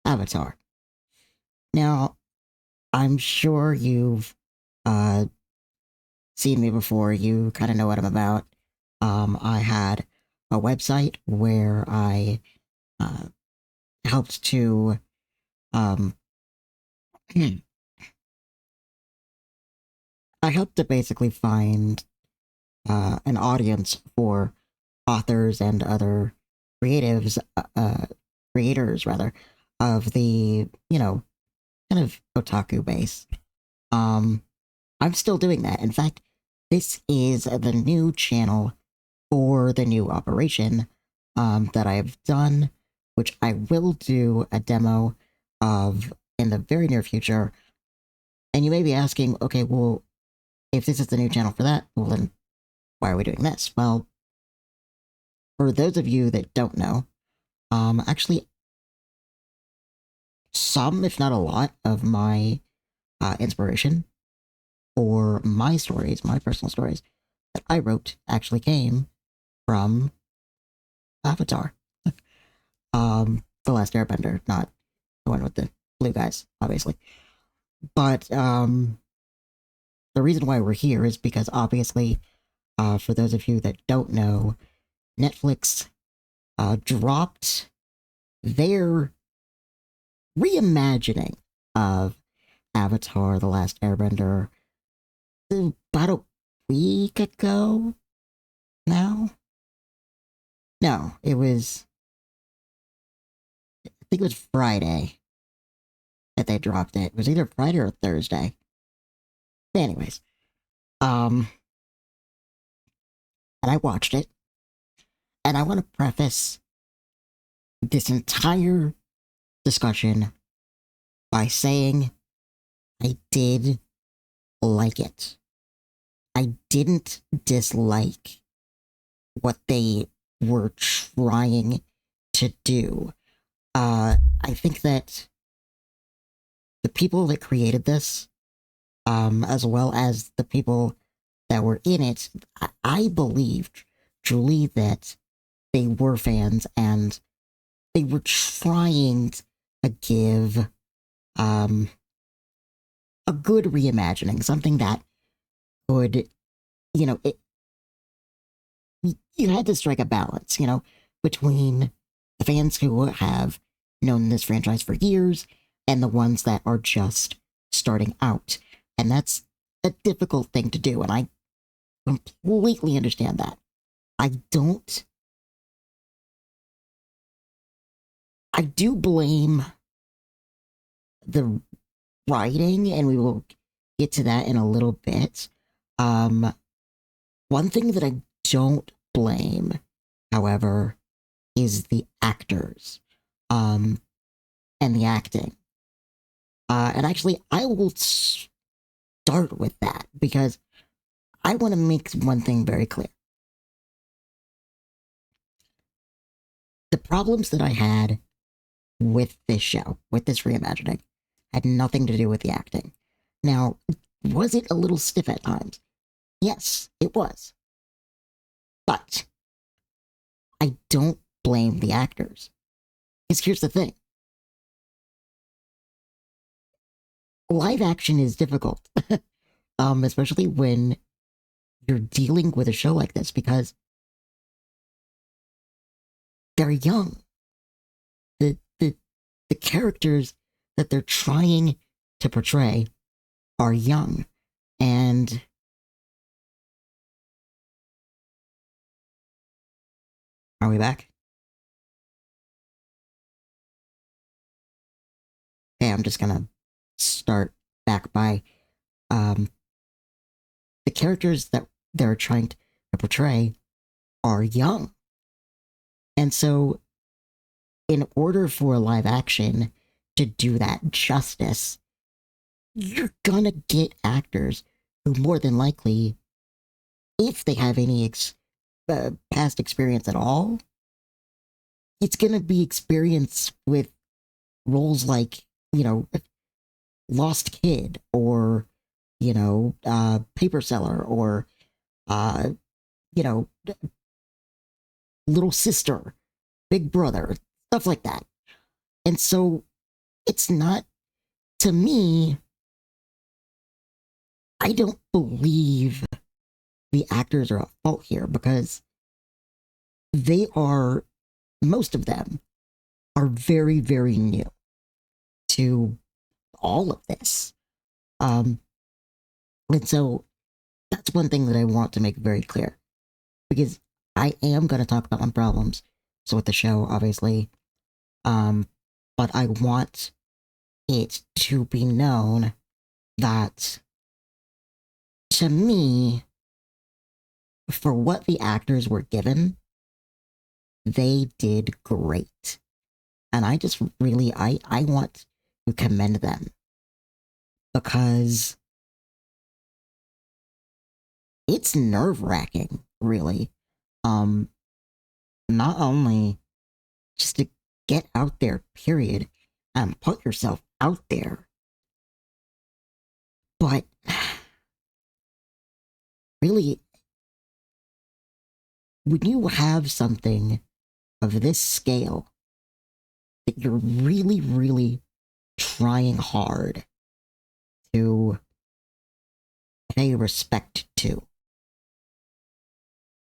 Avatar. Now, I'm sure you've uh, seen me before. You kind of know what I'm about. I had a website where I uh, helped to um, I helped to basically find an audience for authors and other creatives, creators rather, of the kind of otaku base. Um, I'm still doing that. In fact, this is the new channel for the new operation that I've done, which I will do a demo of in the very near future. And you may be asking, okay, well, if this is the new channel for that, well, then why are we doing this? Well, for those of you that don't know, actually, some, if not a lot, of my inspiration for my stories, my personal stories that I wrote, actually came from Avatar. The Last Airbender, not the one with the blue guys, obviously. But the reason why we're here is because obviously, for those of you that don't know, Netflix dropped their reimagining of Avatar: The Last Airbender about a week ago now. No, it was, I think it was Friday that they dropped it. It was either Friday or Thursday. Anyways, um, and I watched it, and I want to preface this entire discussion by saying I did like it. I didn't dislike what they were trying to do. I think that the people that created this, as well as the people that were in it, I believed truly that they were fans and they were trying to give a good reimagining, something that could, you know, it, you had to strike a balance, between the fans who have known this franchise for years and the ones that are just starting out. And that's a difficult thing to do. And I completely understand that. I don't, I do blame the writing, and we will get to that in a little bit. Um, One thing that I don't blame, however, is the actors, um, and the acting. And actually, I will start with that because I want to make one thing very clear. The problems that I had with this show, with this reimagining, had nothing to do with the acting. Now, was it a little stiff at times? Yes, it was. But I don't blame the actors. Because here's the thing, live action is difficult, especially when you're dealing with a show like this because they're young. The characters that they're trying to portray are young. And are we back? Okay, I'm just gonna start back by um, the characters that they're trying to portray are young. And so, in order for live action to do that justice, you're gonna get actors who more than likely, if they have any past experience at all, it's gonna be experience with roles like, Lost Kid or, Paper Seller or, uh, you know, Little Sister, Big Brother, stuff like that. And so it's not, to me, I don't believe the actors are at fault here because they are, most of them are very, very new to all of this. Um, and so that's one thing that I want to make very clear because I am going to talk about my problems. So with the show, obviously, but I want it to be known that to me, for what the actors were given, they did great. And I just really, I want to commend them because it's nerve wracking, really. Um, Not only just to get out there, period, and put yourself out there, but really, when you have something of this scale that you're really, really trying hard to pay respect to,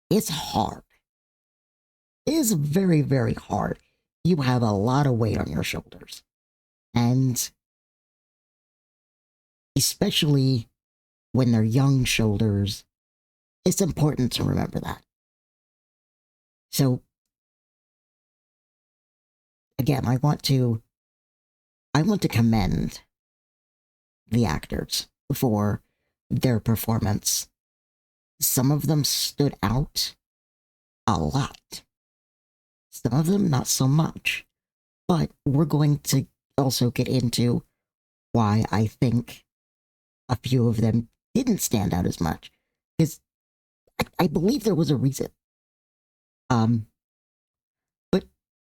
it's hard. It is very, very hard. You have a lot of weight on your shoulders. And especially when they're young shoulders, it's important to remember that. So again, I want to commend the actors for their performance. Some of them stood out a lot. Some of them not so much. But we're going to also get into why I think a few of them didn't stand out as much. Because I believe there was a reason. But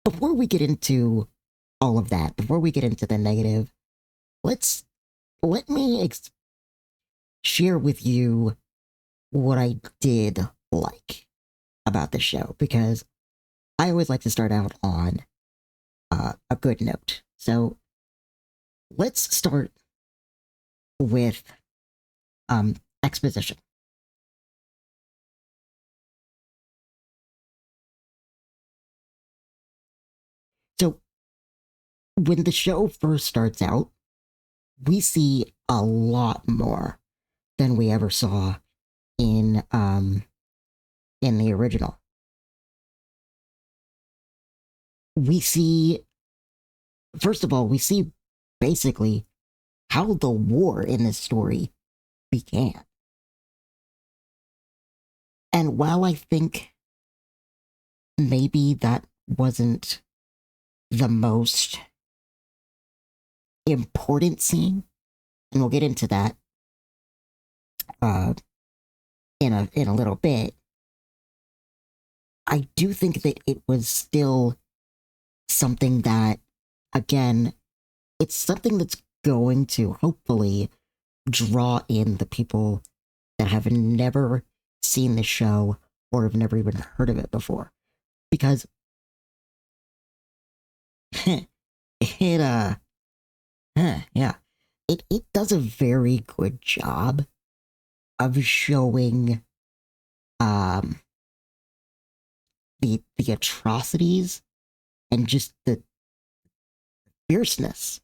before we get into all of that, before we get into the negative, let me share with you what I did like about the show because I always like to start out on a good note. So let's start with exposition. So when the show first starts out, we see a lot more than we ever saw in the original. We see, first of all, we see basically how the war in this story began. And while I think maybe that wasn't the most important scene, and we'll get into that uh, in a little bit, I do think that it was still something that, again, it's something that's going to hopefully draw in the people that have never seen the show or have never even heard of it before. Because it yeah. It does a very good job of showing um the atrocities and just the fierceness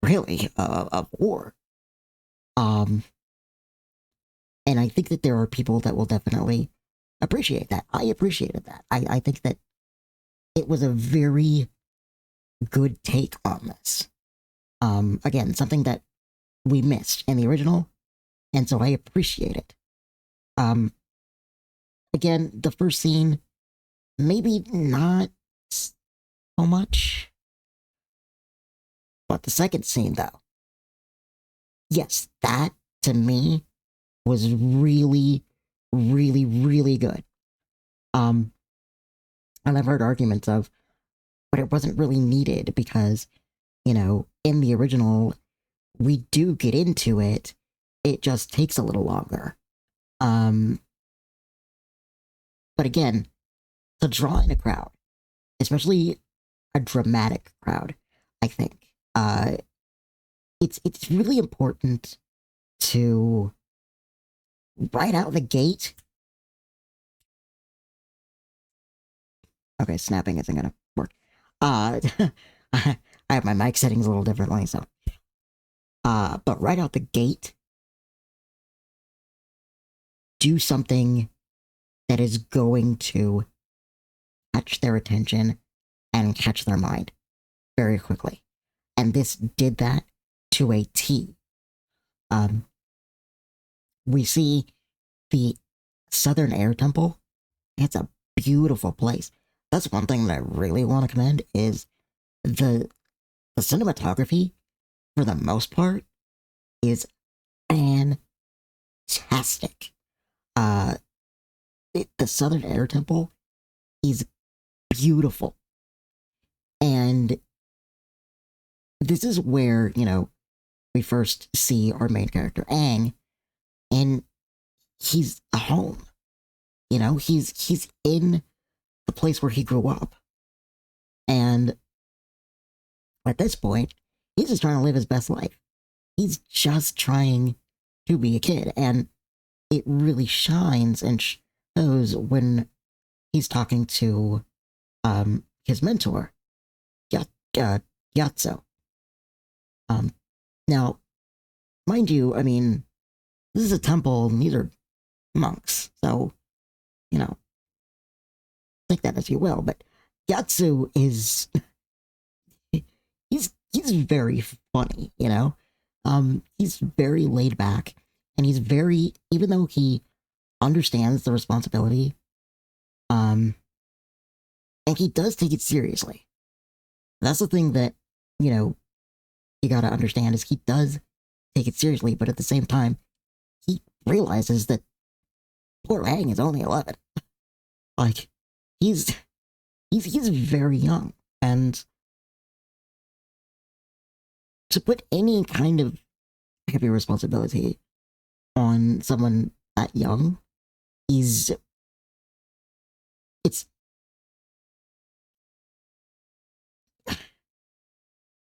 really of war. Um and I think that there are people that will definitely appreciate that. I appreciated that. I think that it was a very good take on this. Again, something that we missed in the original, and so I appreciate it. Um, Again, the first scene, maybe not so much, but the second scene, though, yes, that to me was really, really, really good. Um, and I've heard arguments of, but it wasn't really needed because, in the original, we do get into it. It just takes a little longer. Um, but again, to draw in a crowd, especially a dramatic crowd, I think. uh, it's really important to right out the gate. Okay, snapping isn't gonna work. I have my mic settings a little differently, so but right out the gate, do something that is going to catch their attention and catch their mind very quickly. And this did that to a T. Um, we see the Southern Air Temple. It's a beautiful place. That's one thing that I really want to commend is the the cinematography for the most part is fantastic. Uh, the Southern Air Temple is beautiful, and this is where we first see our main character Aang, and he's at home. He's in the place where he grew up, and at this point, he's just trying to live his best life. He's just trying to be a kid, and it really shines and shows when he's talking to his mentor, Yatso. Um, Now, mind you, I mean, this is a temple, and these are monks, so you know, take that as you will. But Yatsu is he's very funny, he's very laid back, and he's very, even though he understands the responsibility, um, and he does take it seriously. That's the thing that you got to understand is he does take it seriously, but at the same time, he realizes that poor Aang is only 11. Like he's very young, and to put any kind of heavy responsibility on someone that young is it's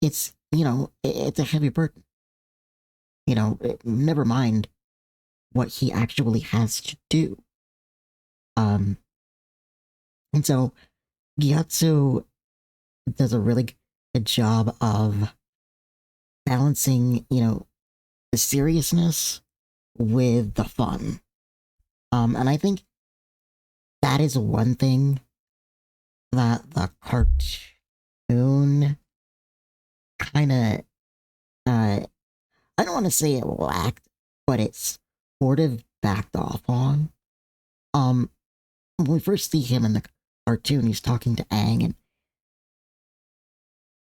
it's a heavy burden. Never mind what he actually has to do. And so Gyatso does a really good job of balancing, the seriousness with the fun. And I think that is one thing that the cartoon kind of, I don't want to say it lacked, but it's sort of backed off on. Um, when we first see him in the cartoon, he's talking to Aang,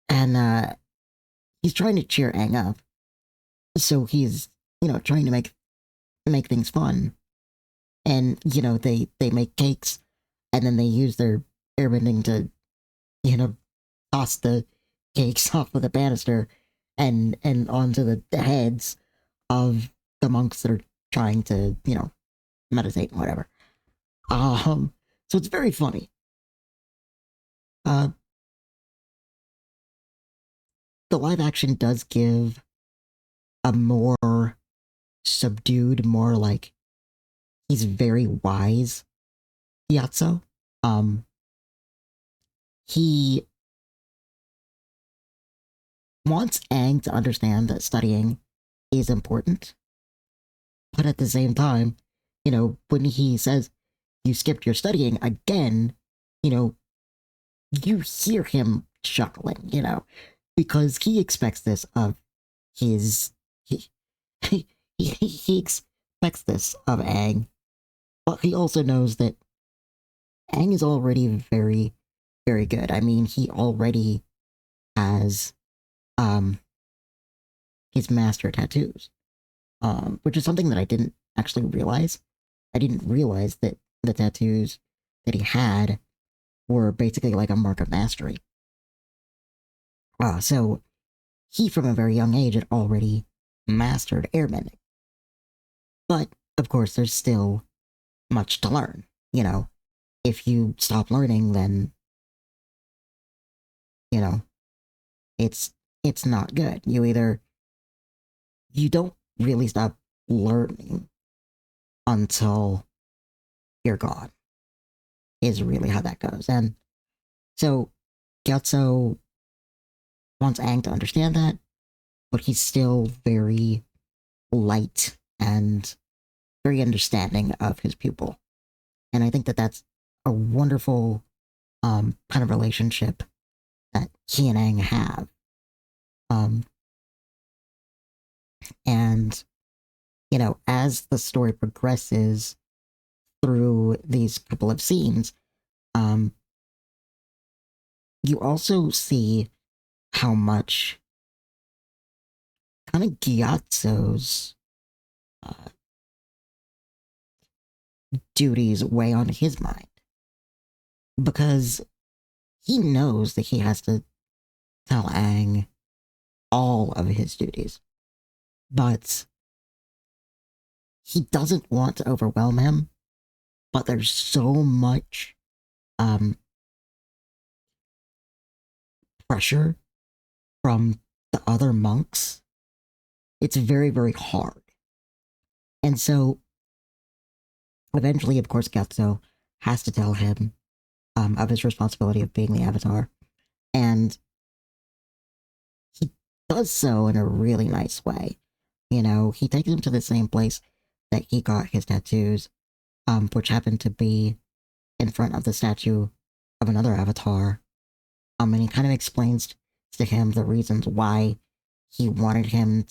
and he's trying to cheer Aang up. So he's, trying to make things fun. And, they make cakes, and then they use their airbending to, toss the cakes off of the banister and onto the heads of the monks that are trying to, meditate and whatever. So it's very funny. Uh, the live action does give a more subdued, more like he's very wise Yatso. Um, he wants Aang to understand that studying is important, but at the same time, when he says you skipped your studying again, you know, you hear him chuckling, because he expects this of his he, he expects this of Aang, but he also knows that Aang is already very, very good. I mean, he already has um his master tattoos, which is something that I didn't actually realize. I didn't realize that the tattoos that he had were basically like a mark of mastery. So he, from a very young age, had already mastered airbending. But of course, there's still much to learn. If you stop learning, then you know it's it's not good. You don't really stop learning until you're gone, is really how that goes. And so Gyatso wants Aang to understand that, but he's still very light and very understanding of his pupil. And I think that that's a wonderful kind of relationship that he and Aang have. Um, and, as the story progresses through these couple of scenes, um, you also see how much kind of Gyatso's uh, duties weigh on his mind. Because he knows that he has to tell Aang all of his duties, but he doesn't want to overwhelm him. But there's so much um, pressure from the other monks. It's very, very hard. And so eventually, of course, Getzo has to tell him of his responsibility of being the Avatar. And he does so in a really nice way. He takes him to the same place that he got his tattoos, which happened to be in front of the statue of another Avatar. And he kind of explains to him the reasons why he wanted him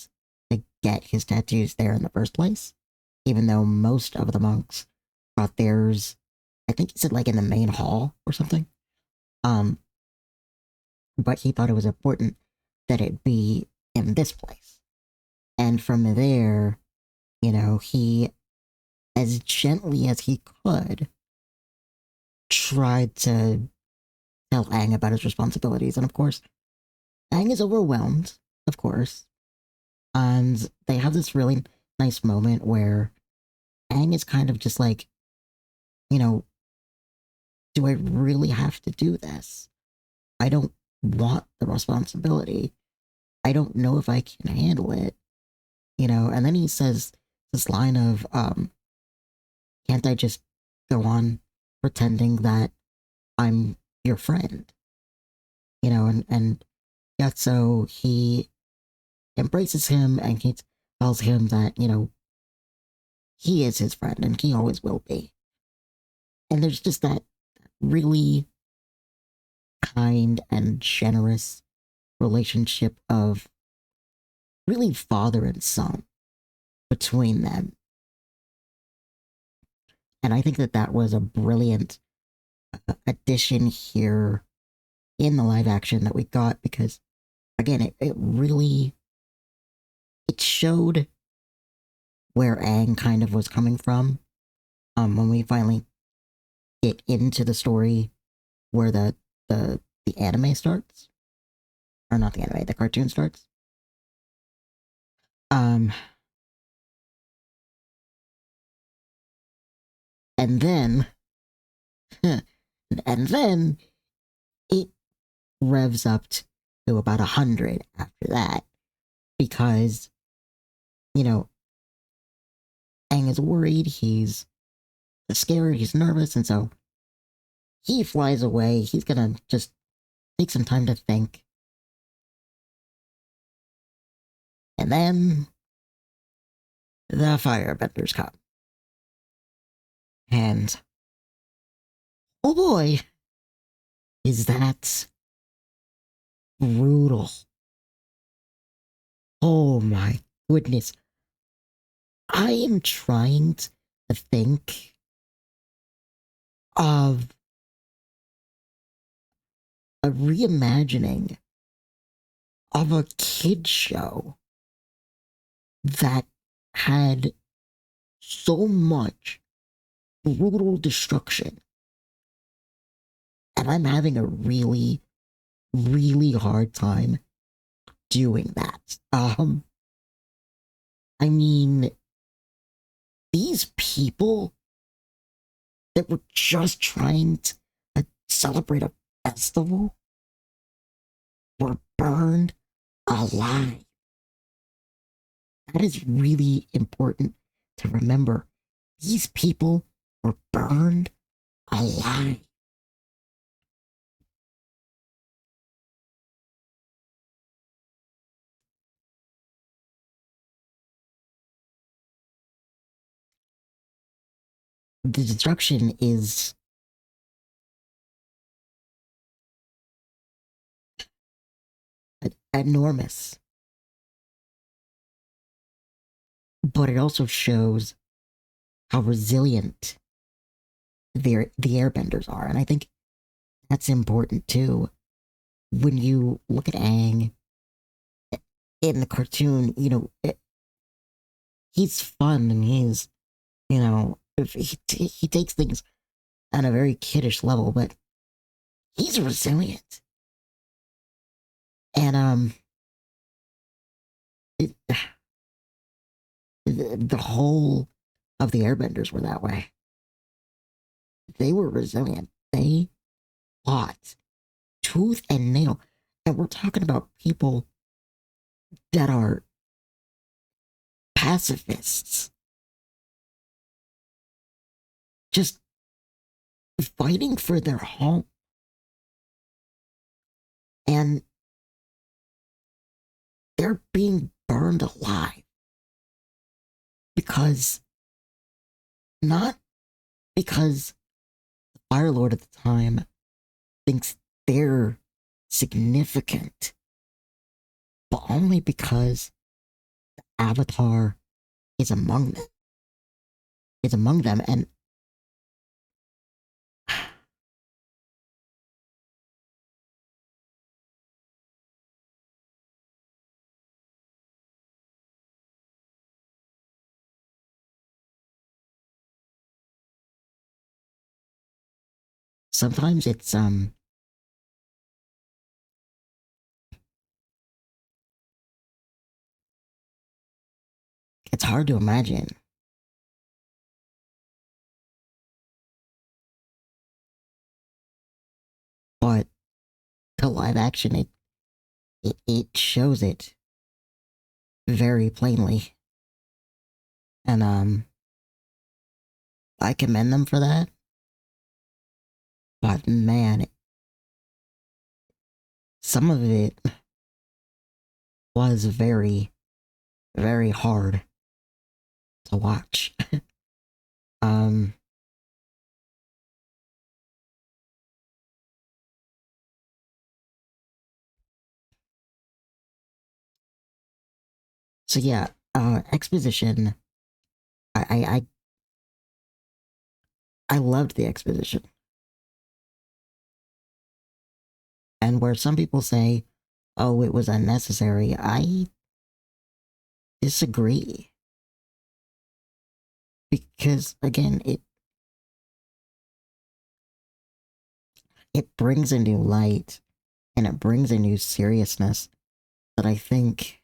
to get his tattoos there in the first place, even though most of the monks got theirs, I think he said like in the main hall or something. But he thought it was important that it be in this place. And from there, he, as gently as he could, tried to tell Aang about his responsibilities. And of course, Aang is overwhelmed, of course. And they have this really nice moment where Aang is kind of just like, you know, do I really have to do this? I don't want the responsibility. I don't know if I can handle it, And then he says this line of, can't I just go on pretending that I'm your friend? And yeah, so he embraces him and he tells him that, he is his friend and he always will be. And there's just that really kind and generous relationship of really father and son between them. And I think that that was a brilliant addition here in the live action that we got because, again, it really it showed where Aang kind of was coming from when we finally get into the story where the anime starts, or not the anime, the cartoon starts. Um, and then, and then it revs up to about 100 after that because, you know, Aang is worried, he's scared, he's nervous, and so he flies away. He's gonna just take some time to think. And then the firebenders come. And oh boy, is that brutal. Oh my goodness. I am trying to think of a reimagining of a kid show that had so much brutal destruction. And I'm having a really, really hard time doing that. I mean, these people that were just trying to celebrate a festival were burned alive. That is really important to remember. These people were burned alive. The destruction is enormous, but it also shows how resilient the airbenders are. And I think that's important too. When you look at Aang in the cartoon, he's fun and he takes things on a very kiddish level, but he's resilient. And it, the whole of the airbenders were that way. They were resilient. They fought tooth and nail. And we're talking about people that are pacifists, just fighting for their home. And they're being burned alive because, not because the Fire Lord at the time thinks they're significant, but only because the Avatar is among them. Is among them, and sometimes it's hard to imagine. But the live action, it shows it very plainly. And I commend them for that. But man, some of it was very, very hard to watch. um so yeah, exposition. I I loved the exposition. And where some people say, oh, it was unnecessary, I disagree. Because again, it brings a new light and it brings a new seriousness that I think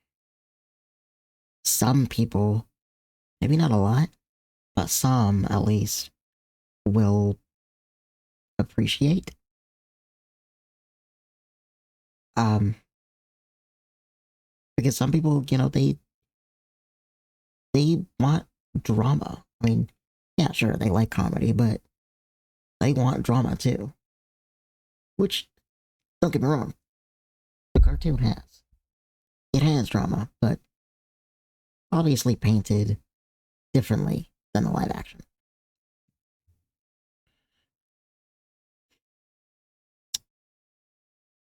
some people, maybe not a lot, but some at least, will appreciate. Um, because some people, they want drama. I mean, yeah, sure, they like comedy, but they want drama too. Which, don't get me wrong, the cartoon has. It has drama, but obviously painted differently than the live action.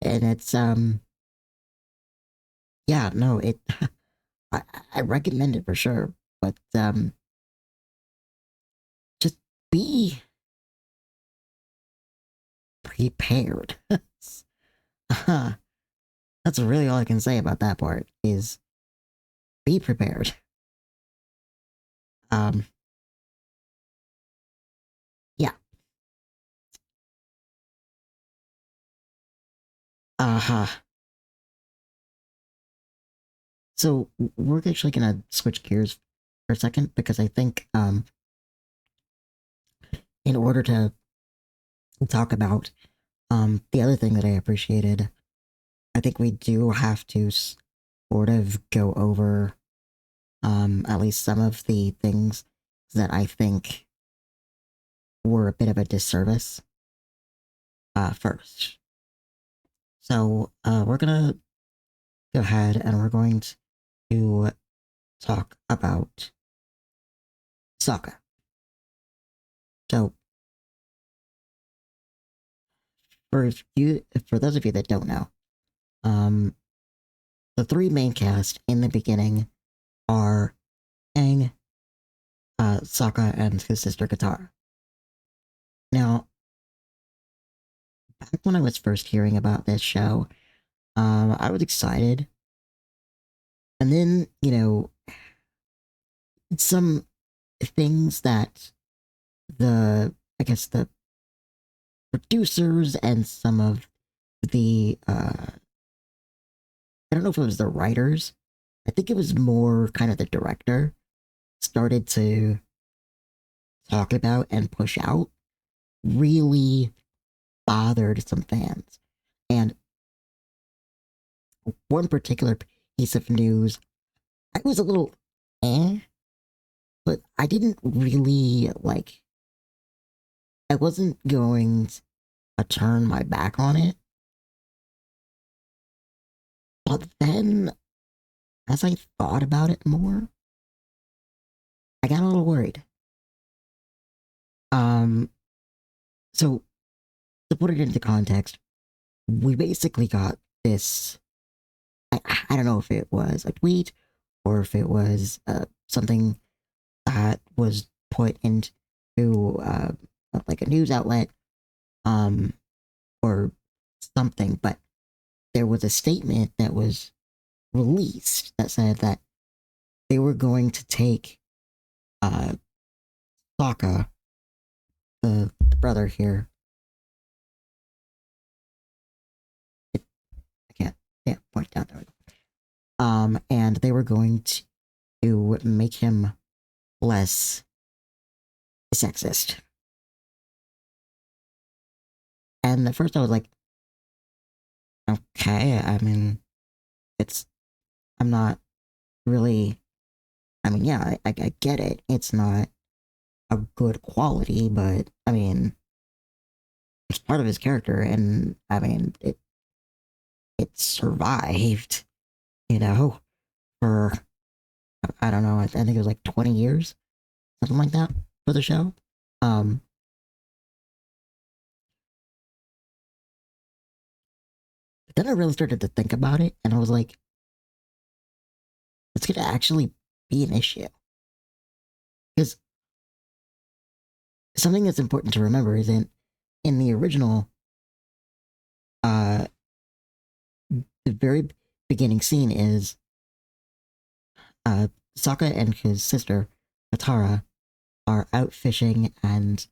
And it's yeah, no, it I, I recommend it for sure. But just be prepared. That's really all I can say about that part is be prepared. Um yeah. Uh-huh. So we're actually gonna switch gears for a second because I think in order to talk about the other thing that I appreciated, I think we do have to sort of go over at least some of the things that I think were a bit of a disservice first. So we're gonna go ahead and we're going to talk about Sokka. So for those of you that don't know, um, the three main cast in the beginning are Aang, Sokka, and his sister Katara. Now, back when I was first hearing about this show, I was excited, and then some things that I guess the producers and some of the I don't know if it was the writers. I think it was more kind of the director started to talk about and push out really bothered some fans. And one particular piece of news, I was a little but I didn't really like, I wasn't going to turn my back on it. But then, as I thought about it more, I got a little worried. Um, so to put it into context, we basically got this. I don't know if it was a tweet or if it was something that was put into like a news outlet, um, or something, but there was a statement that was released that said that they were going to take Sokka, the brother here. I can't point down there. And they were going to make him less sexist. And at first I was like, okay, I mean, I'm not really, I mean, yeah, I get it. It's not a good quality, but I mean, it's part of his character, and I mean, it survived, for, I don't know, I think it was like 20 years, something like that, for the show. Um, but then I really started to think about it, and I was like, it's gonna actually be an issue. Because something that's important to remember is in the original, uh, the very beginning scene is Sokka and his sister Katara are out fishing and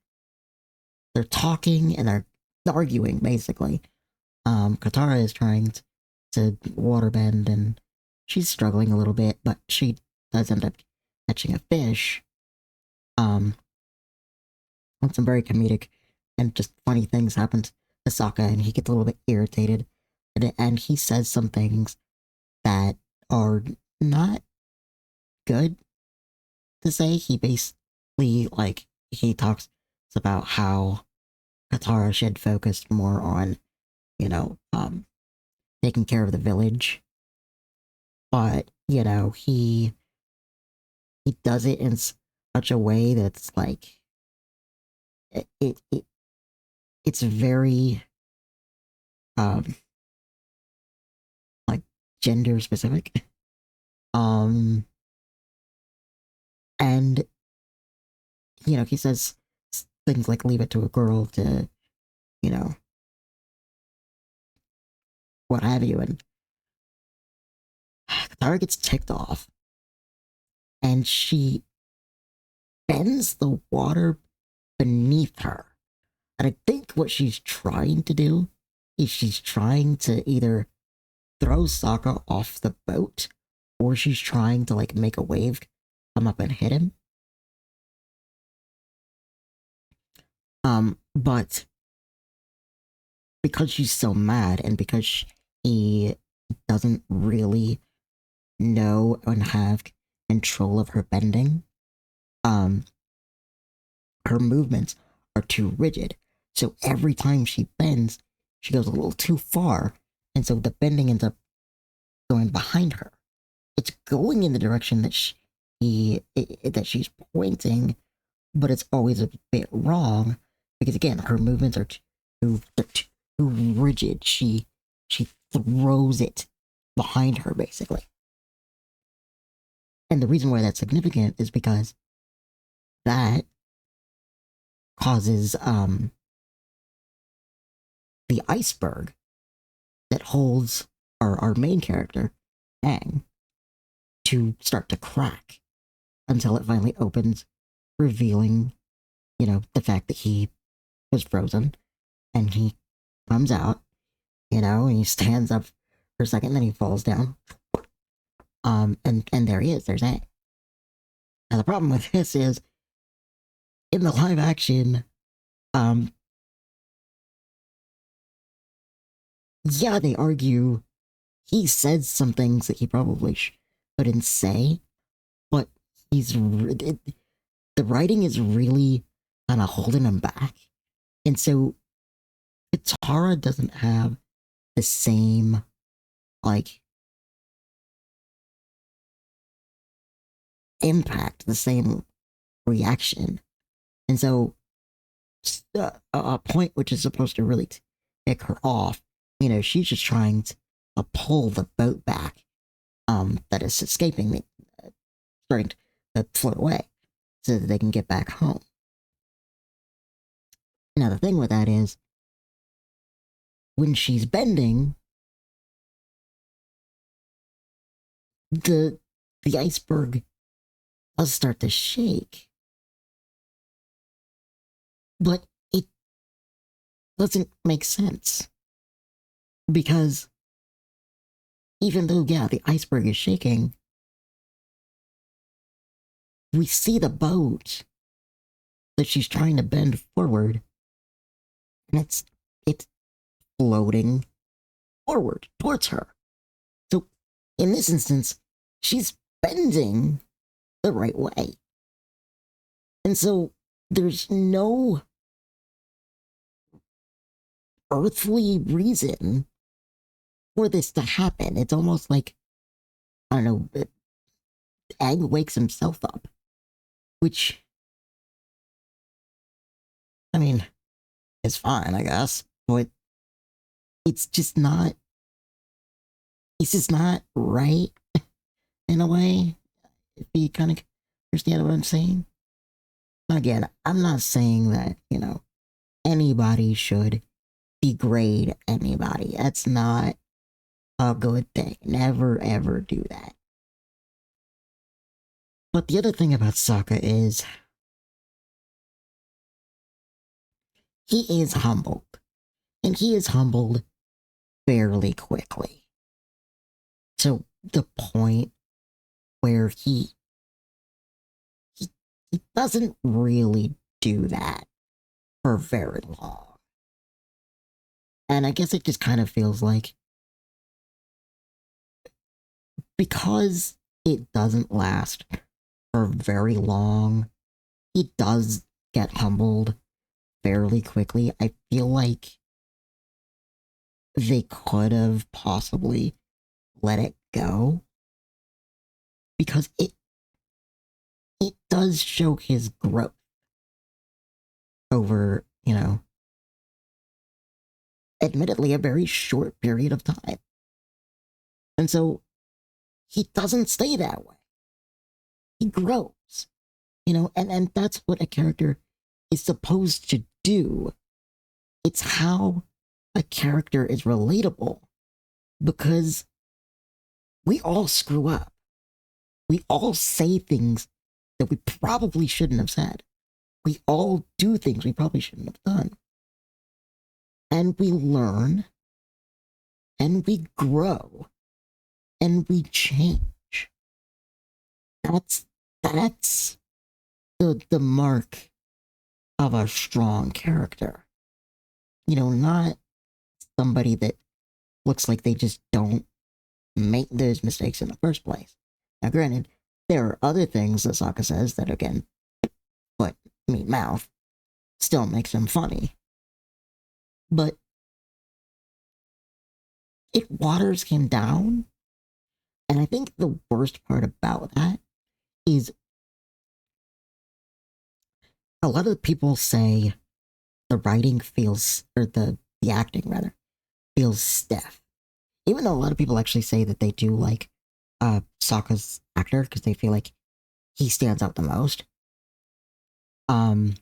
they're talking and they're arguing basically. Katara is trying to waterbend and she's struggling a little bit, but she does end up catching a fish. And some very comedic and just funny things happen to Sokka, and he gets a little bit irritated, and he says some things that are not good to say. He basically he talks about how Katara should focus more on, taking care of the village. But, he does it in such a way that's like it it's very um like gender specific. Um and he says things like leave it to a girl to, you know, what have you, and Katara gets ticked off and she bends the water beneath her. And I think what she's trying to do is she's trying to either throw Sokka off the boat or she's trying to like make a wave come up and hit him. But because she's so mad and because he doesn't really know and have control of her bending, um, her movements are too rigid. So every time she bends, she goes a little too far, and so the bending ends up going behind her. It's going in the direction that that she's pointing, but it's always a bit wrong because again, her movements are too rigid. She throws it behind her basically. And the reason why that's significant is because that causes the iceberg that holds our main character, Aang, to start to crack until it finally opens, revealing, the fact that he was frozen and he comes out, and he stands up for a second, then he falls down. And there he is, there's Aang. Now the problem with this is in the live action, yeah, they argue he says some things that he probably shouldn't say, but the writing is really kind of holding him back. And so Katara doesn't have the same, like, impact, the same reaction. And so a point which is supposed to really tick her off, she's just trying to pull the boat back that is escaping me, starting to float away so that they can get back home. Now, the thing with that is, when she's bending, the iceberg does start to shake, but it doesn't make sense because even though, yeah, the iceberg is shaking, we see the boat that she's trying to bend forward, and it's floating forward towards her. So in this instance, she's bending the right way. And so there's no earthly reason for this to happen. It's almost like, I don't know, Aang wakes himself up, which, I mean, is fine, I guess, but it's just not right in a way, if you kind of understand what I'm saying. Again, I'm not saying that, anybody should degrade anybody. That's not a good thing. Never ever do that. But the other thing about Sokka is he is humbled. And he is humbled fairly quickly. To the point where he doesn't really do that for very long. And I guess it just kind of feels like because it doesn't last for very long, he does get humbled fairly quickly. I feel like they could have possibly let it go because it does show his growth over, admittedly a very short period of time. And so he doesn't stay that way. He grows, and that's what a character is supposed to do. It's how a character is relatable because we all screw up. We all say things that we probably shouldn't have said. We all do things we probably shouldn't have done. And we learn, and we grow, and we change. That's the mark of a strong character. Not somebody that looks like they just don't make those mistakes in the first place. Now, granted, there are other things that Sokka says that, again, foot, meat, mouth, still makes him funny. But it waters him down. And I think the worst part about that is a lot of people say the writing feels, or the acting rather, feels stiff. Even though a lot of people actually say that they do like Sokka's actor because they feel like he stands out the most. Um,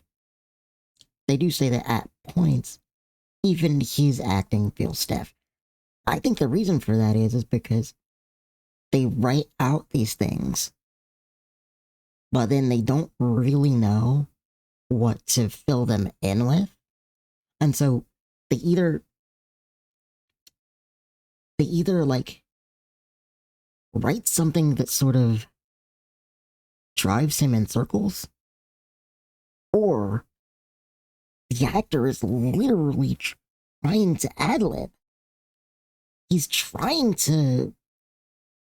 they do say that at points, even his acting feels stiff. I think the reason for that is because they write out these things, but then they don't really know what to fill them in with. And so they either like write something that sort of drives him in circles, or the actor is literally trying to ad lib. He's trying to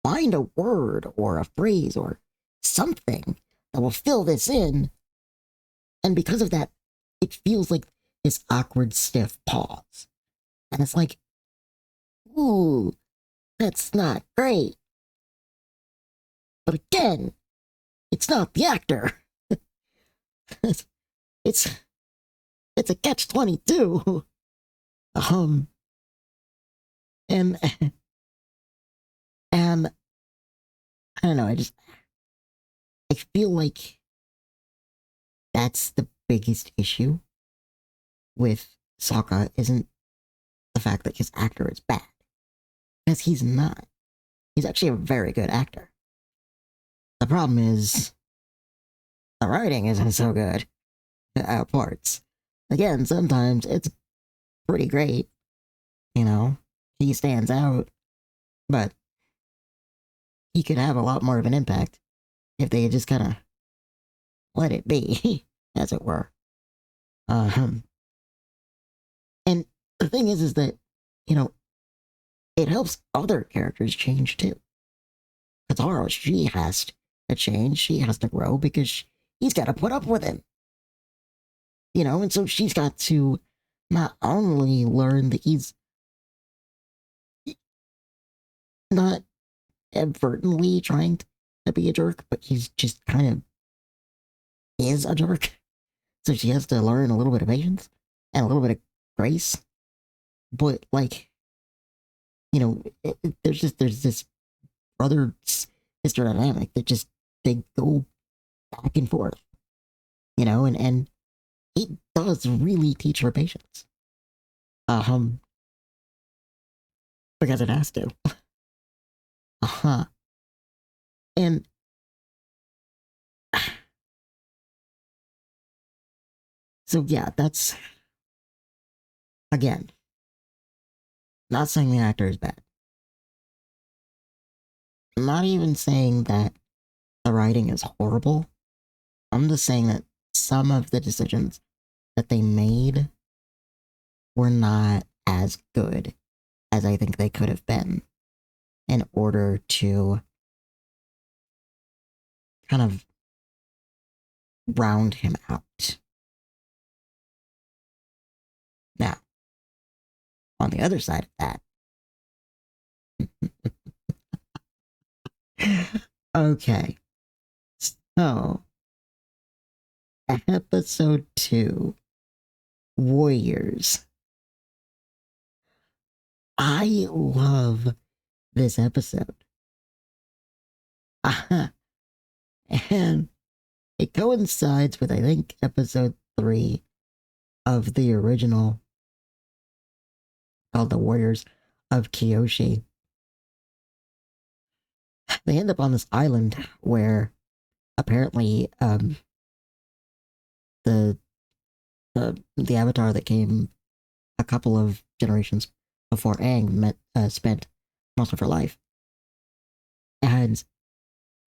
find a word or a phrase or something that will fill this in. And because of that, it feels like this awkward, stiff pause. And it's like, ooh, that's not great. But again, it's not the actor. it's it's a catch-22. Um and and I don't know, I feel like that's the biggest issue with Sokka isn't the fact that his actor is bad. Because he's not. He's actually a very good actor. The problem is the writing isn't so good at parts. Again, sometimes it's pretty great. You know, he stands out, but he could have a lot more of an impact if they had just kind of let it be, as it were. Um, and the thing is that, you know, it helps other characters change too. Katara, she has to change, she has to grow because he's got to put up with him. You know, and so she's got to not only learn that he's not advertently trying to be a jerk, but he's just kind of is a jerk. So she has to learn a little bit of patience and a little bit of grace. But like, you know, there's this brother sister dynamic that just they go back and forth. You know, and it does really teach her patience. Um, because it has to. Uh-huh. And so yeah, that's again, not saying the actor is bad. I'm not even saying that the writing is horrible. I'm just saying that some of the decisions that they made were not as good as I think they could have been in order to kind of round him out. Now, on the other side of that, okay, so episode 2, Warriors. I love this episode. And it coincides with, I think, episode 3 of the original called The Warriors of Kyoshi. They end up on this island where apparently the the avatar that came a couple of generations before Aang spent most of her life. And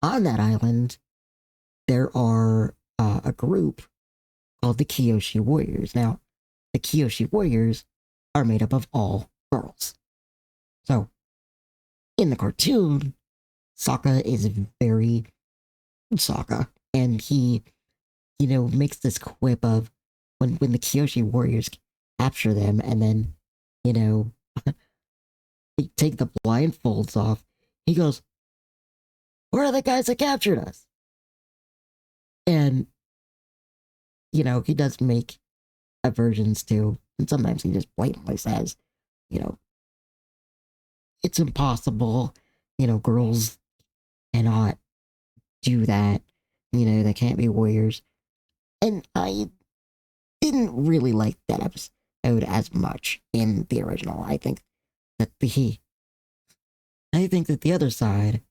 on that island, there are a group called the Kyoshi Warriors. Now, the Kyoshi Warriors are made up of all girls. So, In the cartoon, Sokka is very Sokka, and he, makes this quip of when the Kyoshi warriors capture them, and then, you know, they take the blindfolds off. He goes, "Where are the guys that captured us?" And he does make aversions to, and sometimes he just blatantly says, you know, it's impossible. Girls cannot do that. They can't be warriors. And I didn't really like that episode as much in the original. That the I think that the other side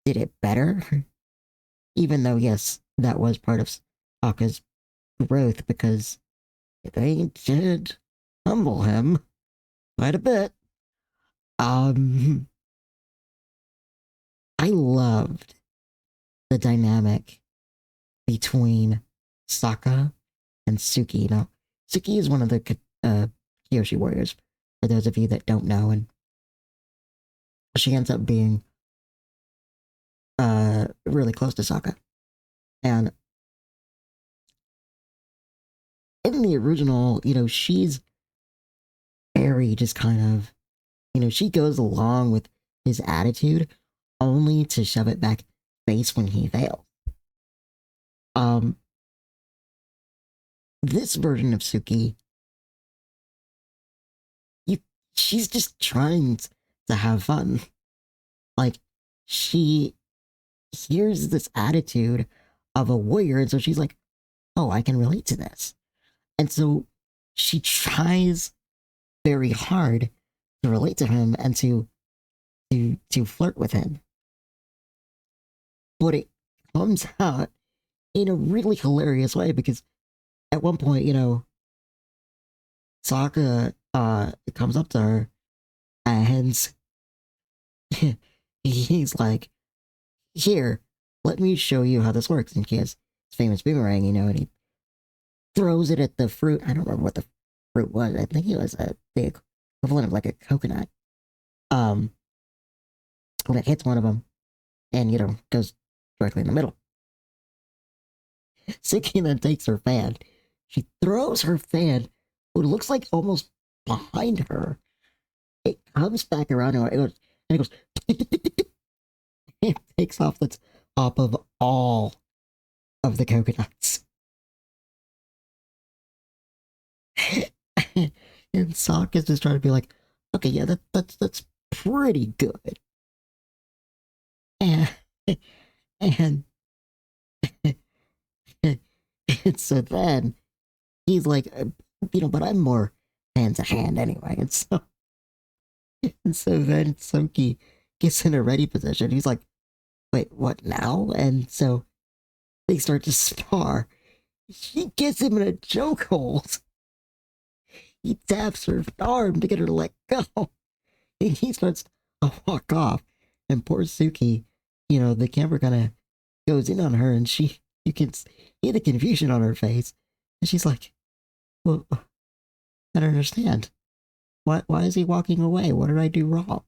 did it better, even though yes, that was part of Sokka's growth because they did humble him quite a bit. Um, I loved the dynamic between Sokka and Suki. Suki is one of the Kyoshi warriors, for those of you that don't know, and she ends up being really close to Sokka. And in the original, she's very just kind of, she goes along with his attitude only to shove it back face when he fails. Um, this version of Suki, you, she's just trying to have fun. Like, she hears this attitude of a warrior, and so she's like, oh, I can relate to this. And so she tries very hard to relate to him and to flirt with him. But it comes out in a really hilarious way because at one point, Sokka comes up to her and he's like, here, let me show you how this works. And he has his famous boomerang, and he throws it at the fruit. I don't remember what the fruit was. I think it was the equivalent of like a coconut. When it hits one of them and, goes directly in the middle. Suki then takes her fan. She throws her fan, what looks like almost behind her. It comes back around and it goes, it takes off the top of all of the coconuts. And Sokka is just trying to be like, okay, yeah, that's pretty good. And and, and so then he's like, but I'm more hand to hand anyway. And so then Soki gets in a ready position. He's like, wait, what now? And so they start to spar. She gets him in a chokehold. He taps her arm to get her to let go. And he starts to walk off. And poor Suki, the camera kind of goes in on her and you can see the confusion on her face. And she's like, well, I don't understand. Why is he walking away? What did I do wrong?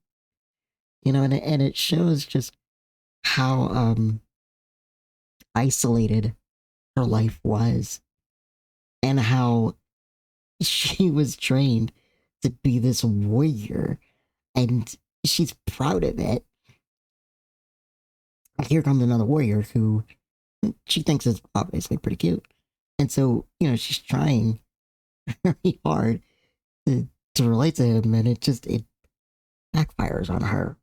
And it shows just how isolated her life was and how she was trained to be this warrior and she's proud of it. Here comes another warrior who she thinks is obviously pretty cute. And so, she's trying very hard to relate to him, and it backfires on her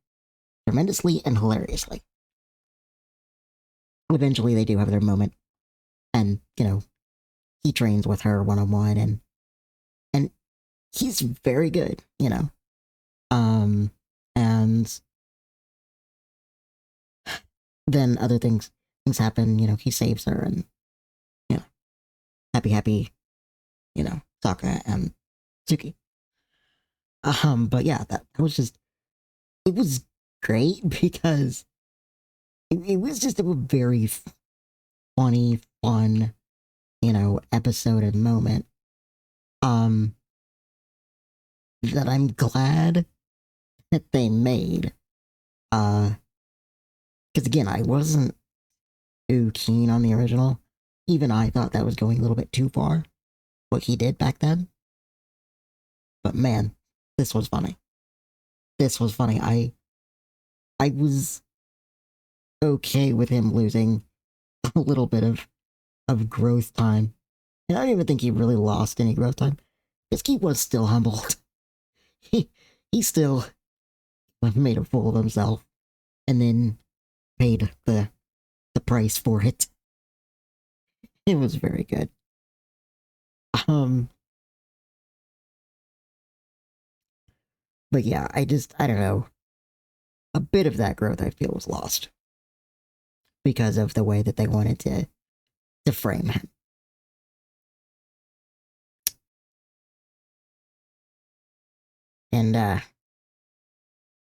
tremendously and hilariously. Eventually, they do have their moment, and he trains with her one on one, and he's very good, and then other things happen. He saves her, and happy, Sokka and Suki. But yeah, that was just it was great because it was just a very funny, fun, episode and moment. That I'm glad that they made. Because again, I wasn't too keen on the original. Even I thought that was going a little bit too far, what he did back then. But man, this was funny. This was funny. I was okay with him losing a little bit of growth time. And I don't even think he really lost any growth time. Because he was still humbled. He he still made a fool of himself and then paid the price for it. It was very good. Um but yeah, I don't know. A bit of that growth I feel was lost because of the way that they wanted to frame him. And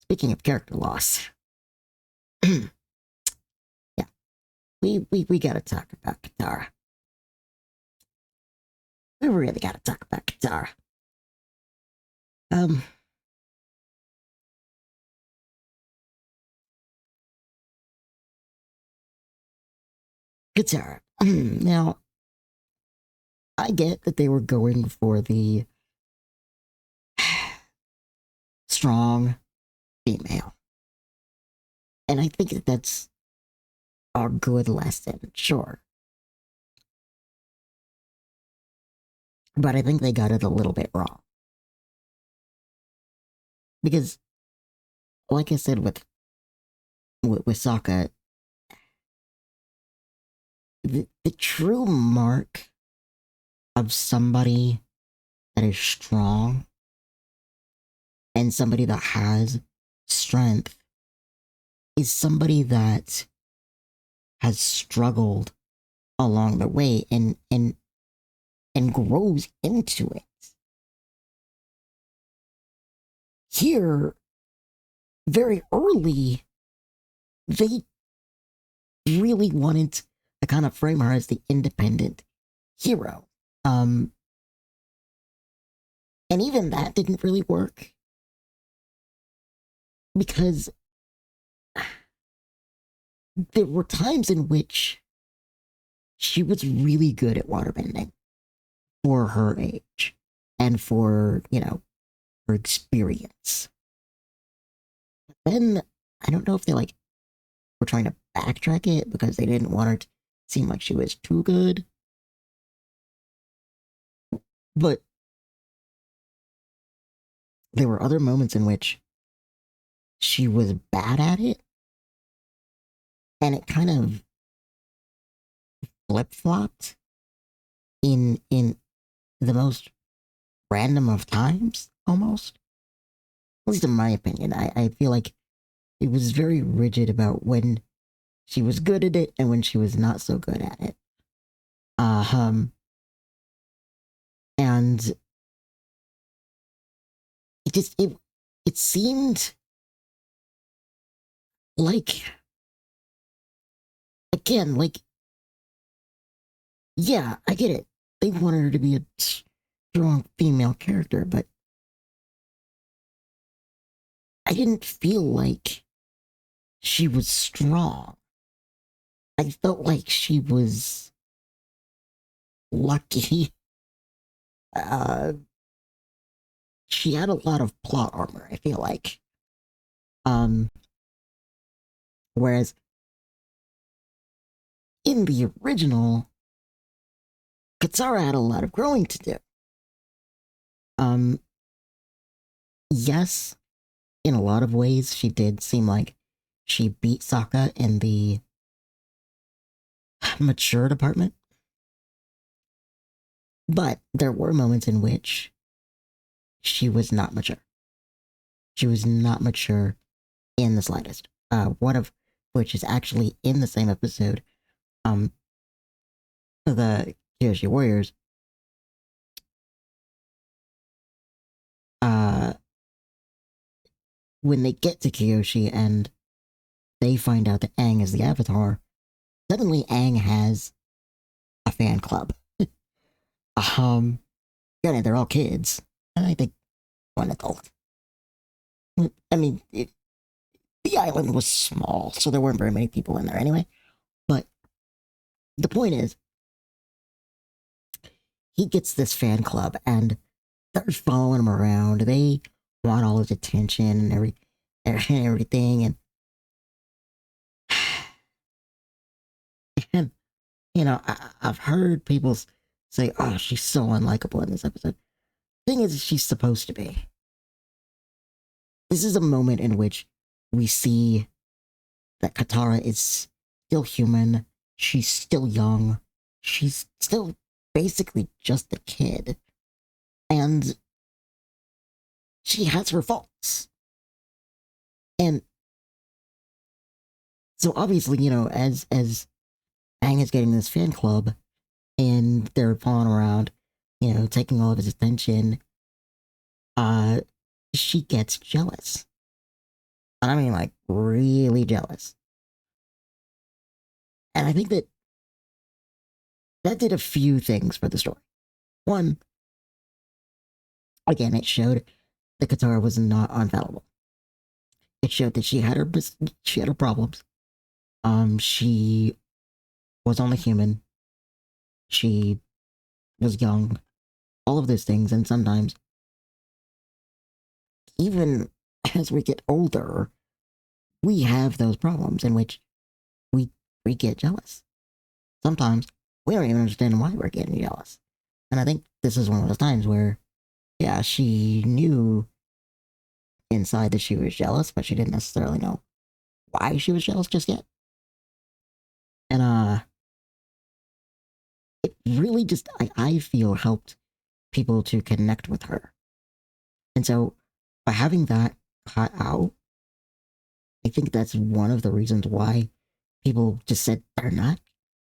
speaking of character loss, yeah, we gotta talk about Katara. We really gotta talk about Katara. Um Katara. Now, I get that they were going for the strong female. And I think that that's a good lesson, sure. But I think they got it a little bit wrong. Because, like I said with Sokka, the true mark of somebody that is strong and somebody that has strength is somebody that has struggled along the way and grows into it. Here, very early, they really wanted to kind of frame her as the independent hero. And even that didn't really work because there were times in which she was really good at waterbending for her age and for, her experience. But then I don't know if they were trying to backtrack it because they didn't want her to seem like she was too good. But there were other moments in which she was bad at it and it kind of flip-flopped in the most random of times, almost. At least in my opinion. I feel like it was very rigid about when she was good at it and when she was not so good at it. And it seemed like, again, like, yeah, I get it. They wanted her to be a strong female character, but I didn't feel like she was strong. I felt like she was lucky. Uh, she had a lot of plot armor, I feel like. Um, Whereas in the original, Katara had a lot of growing to do. Um, yes, in a lot of ways, she did seem like she beat Sokka in the mature department. But there were moments in which she was not mature. She was not mature in the slightest. One of which is actually in the same episode. The Kyoshi Warriors. Uh, when they get to Kyoshi and they find out that Aang is the Avatar, suddenly Aang has a fan club. Granted, they're all kids. And I think one adult. I mean, The island was small, so there weren't very many people in there anyway. But the point is, he gets this fan club, and they're following him around. They want all his attention and everything, and I've heard people say, "Oh, she's so unlikable in this episode." Thing is, she's supposed to be. This is a moment in which we see that Katara is still human. She's still young. She's still basically just a kid. And she has her faults. And so obviously, as Aang is getting this fan club and they're following around, taking all of his attention, uh, she gets jealous. And I mean, like, really jealous. And I think that did a few things for the story. One, again, it showed that Katara was not infallible. It showed that she had her problems. She was only human. She was young. All of those things, and sometimes, even as we get older, we have those problems in which we get jealous. Sometimes we don't even understand why we're getting jealous. And I think this is one of those times where, yeah, she knew inside that she was jealous, but she didn't necessarily know why she was jealous just yet. And it really just, I feel, helped people to connect with her. And so by having that cut out, I think that's one of the reasons why people just said they're not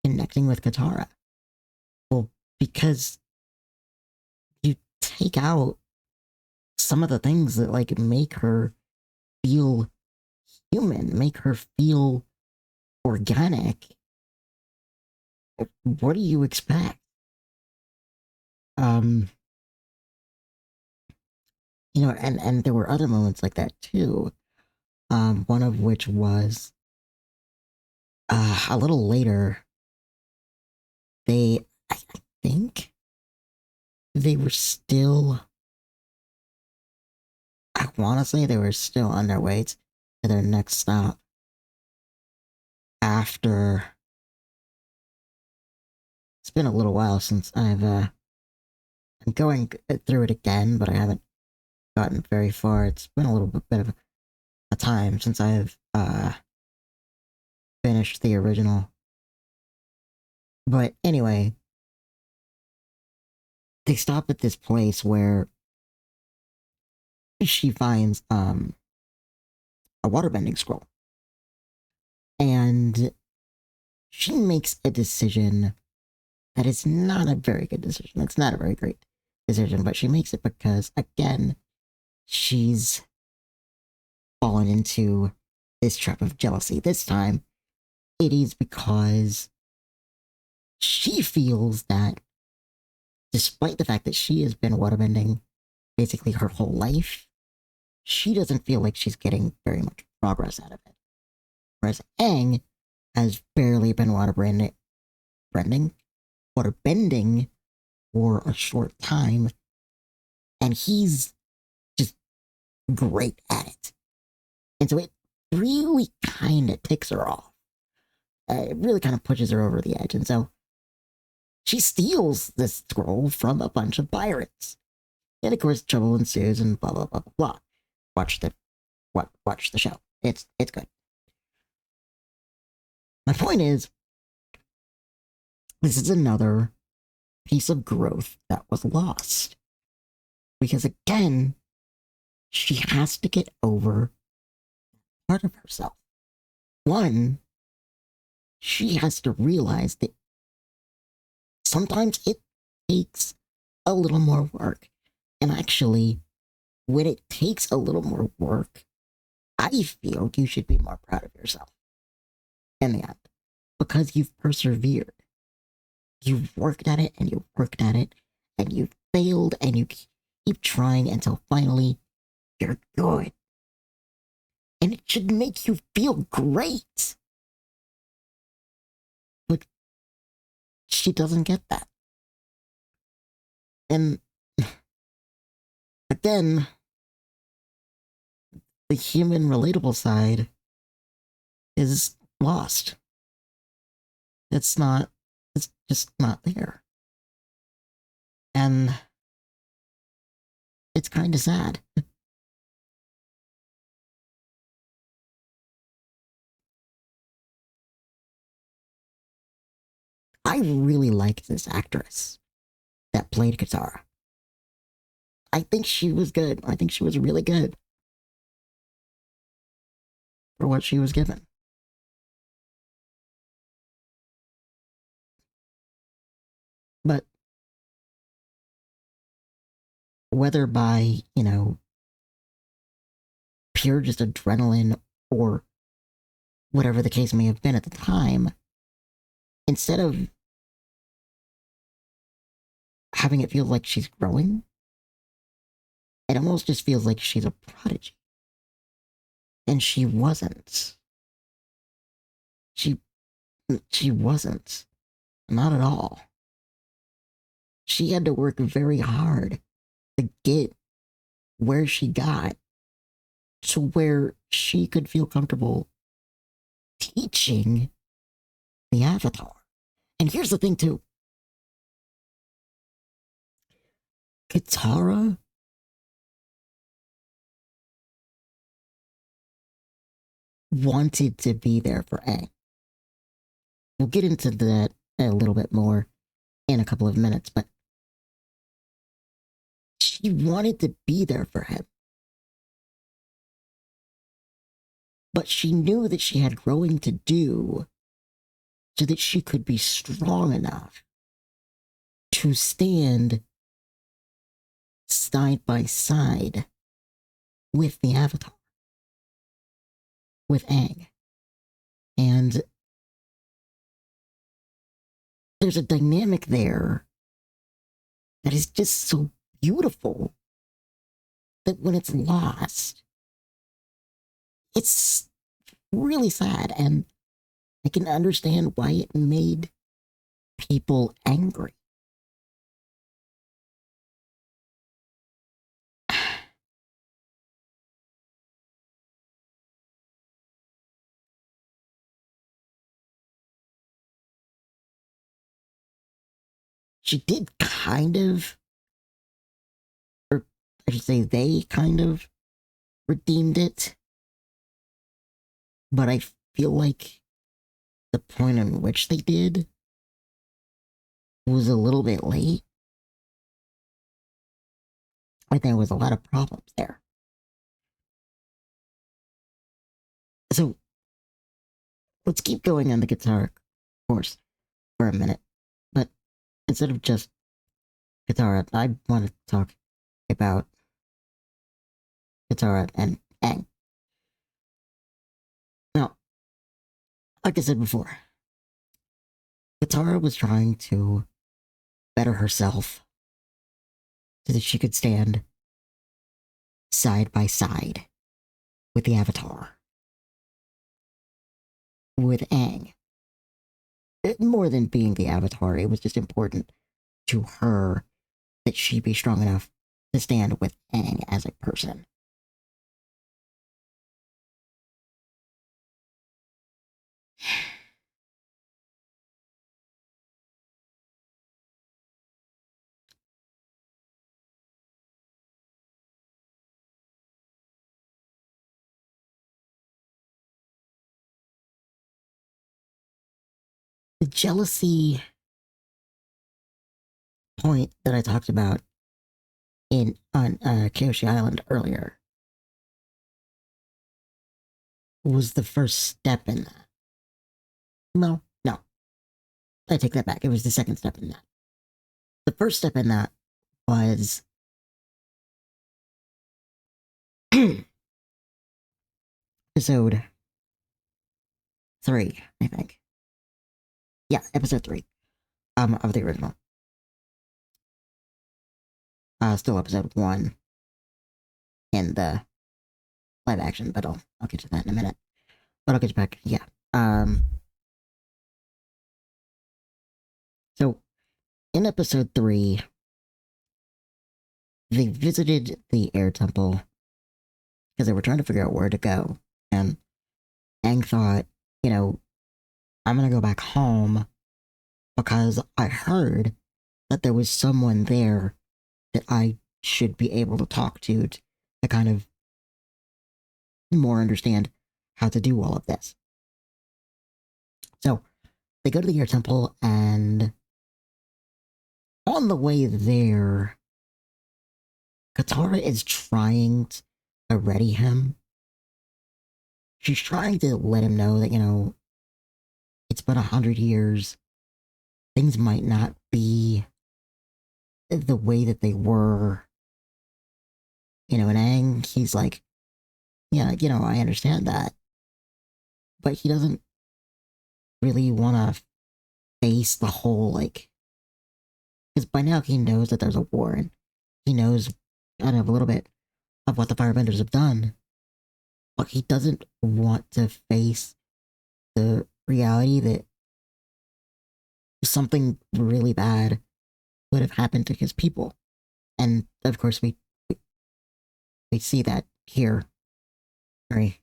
connecting with Katara. Well, because you take out some of the things that like make her feel human, make her feel organic. What do you expect? Um, and there were other moments like that too. One of which was a little later. I think they were still. I want to say they were still on their way to their next stop after. It's been a little while since I'm going through it again, but I haven't gotten very far. It's been a little bit of a time since I've finished the original. But anyway, they stop at this place where she finds a waterbending scroll. And she makes a decision that is not a very good decision. It's not a very great decision, but she makes it because, again, she's fallen into this trap of jealousy. This time, it is because she feels that despite the fact that she has been waterbending basically her whole life, she doesn't feel like she's getting very much progress out of it. Whereas Aang has barely been waterbending for a short time, and he's just great at it. And so it really kind of ticks her off. It really kind of pushes her over the edge. And so she steals this scroll from a bunch of pirates. And of course, trouble ensues and blah, blah, blah, blah, blah. Watch the show. It's good. My point is, this is another piece of growth that was lost. Because again, she has to get over part of herself. One, she has to realize that sometimes it takes a little more work. And actually, when it takes a little more work, I feel you should be more proud of yourself in the end. Because you've persevered. You've worked at it and you've worked at it and you've failed and you keep trying until finally you're good. And it should make you feel great. But she doesn't get that. And again, the human relatable side is lost. It's just not there. And it's kind of sad. I really like this actress that played Katara. I think she was good. I think she was really good for what she was given. But whether by, pure just adrenaline or whatever the case may have been at the time, instead of having it feel like she's growing, it almost just feels like she's a prodigy. And she wasn't. She she wasn't. Not at all. She had to work very hard to get where she got to where she could feel comfortable teaching the Avatar. And here's the thing, too. Katara wanted to be there for Aang. We'll get into that a little bit more in a couple of minutes, but she wanted to be there for him. But she knew that she had growing to do so that she could be strong enough to stand side by side with the Avatar, with Aang. And there's a dynamic there that is just so beautiful that when it's lost, it's really sad. And I can understand why it made people angry. She did kind of, or I should say, they kind of redeemed it. But I feel like the point in which they did was a little bit late. I think there was a lot of problems there. So let's keep going on the guitar course for a minute. But instead of just Katara, I want to talk about Katara and Aang. Now, like I said before, Katara was trying to better herself so that she could stand side by side with the Avatar, with Aang. More than being the Avatar, it was just important to her that she be strong enough to stand with Aang as a person. The jealousy point that I talked about on Kyoshi Island earlier was the first step in that. No, I take that back. It was the second step in that. The first step in that was episode 3, I think. Yeah, episode 3 of the original. Still episode 1 in the live action, but I'll get to that in a minute. But I'll get back. Yeah. Um. So in episode 3, they visited the air temple because they were trying to figure out where to go, and Aang thought, you know, I'm gonna go back home because I heard that there was someone there that I should be able to talk to kind of more understand how to do all of this. So they go to the air temple, and on the way there, Katara is trying to ready him. She's trying to let him know that, it's been 100 years. Things might not be the way that they were. And Aang, he's like, yeah, I understand that. But he doesn't really want to face the whole, because by now he knows that there's a war, and he knows kind of a little bit of what the firebenders have done. But he doesn't want to face the reality that something really bad would have happened to his people. And of course, we see that here very,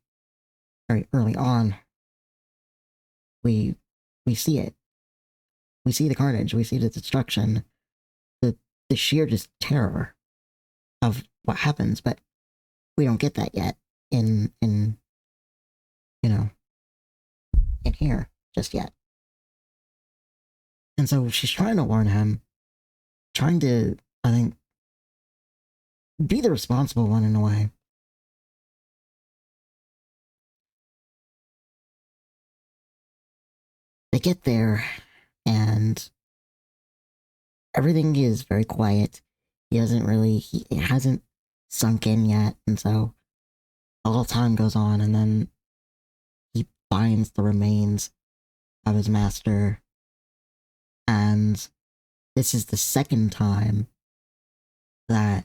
very early on. We see it. We see the carnage. We see the destruction, the sheer just terror of what happens. But we don't get that yet in in here just yet. And so she's trying to warn him, trying to, I think, be the responsible one in a way. They get there, and everything is very quiet. He it hasn't sunk in yet, and so a little time goes on, and then he finds the remains of his master, and this is the second time that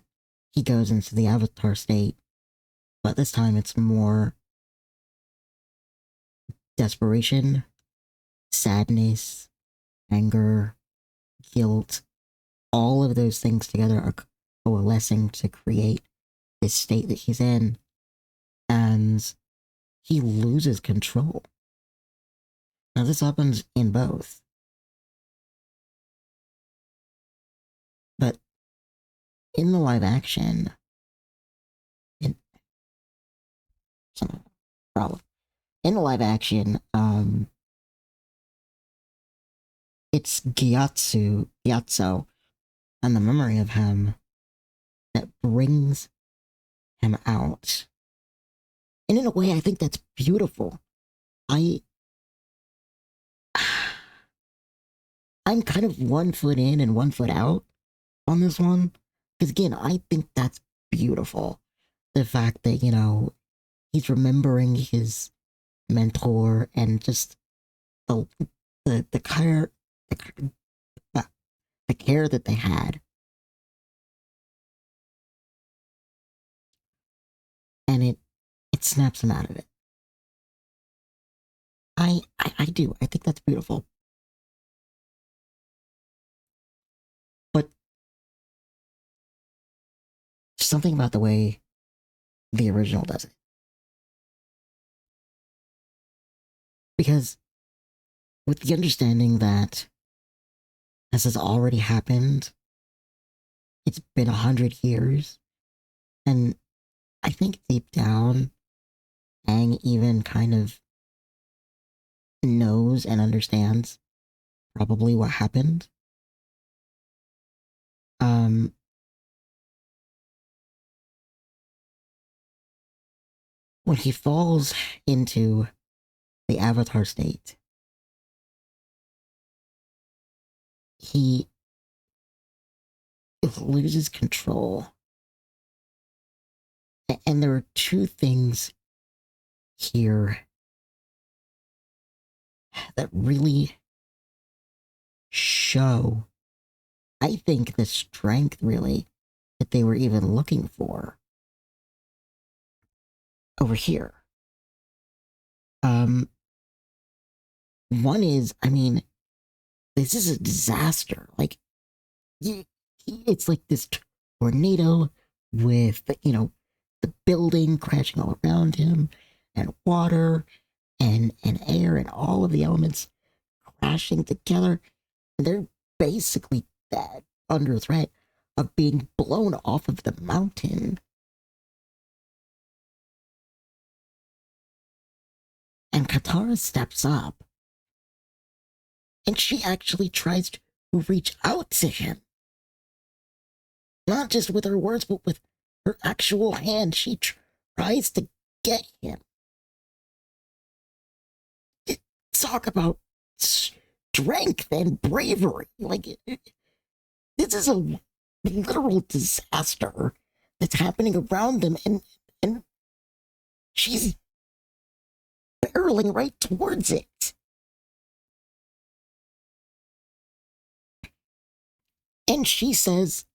he goes into the Avatar state, but this time it's more desperation, sadness, anger, guilt. All of those things together are coalescing to create this state that he's in, and he loses control. Now, this happens in both, but in the live action, in some problem. In the live action, it's Gyatso, and the memory of him that brings him out. And in a way, I think that's beautiful. I'm kind of 1 foot in and 1 foot out on this one. Because again, I think that's beautiful. The fact that, he's remembering his mentor and just the care the care that they had. And it snaps him out of it. I do. I think that's beautiful. But something about the way the original does it. Because with the understanding that this has already happened, it's been 100 years, and I think deep down, Aang even kind of knows and understands probably what happened. Um, when he falls into the Avatar state, he loses control. And there are two things here that really show, I think, the strength really that they were even looking for. over here. Um, one is, I mean, this is a disaster. Like, it's like this tornado with, the building crashing all around him, and water and air and all of the elements crashing together. And they're basically that under threat of being blown off of the mountain. And Katara steps up and she actually tries to reach out to him. Not just with her words, but with her actual hand. She tries to get him. Talk about strength and bravery. Like, this is a literal disaster that's happening around them, and she's barreling right towards it. And she says,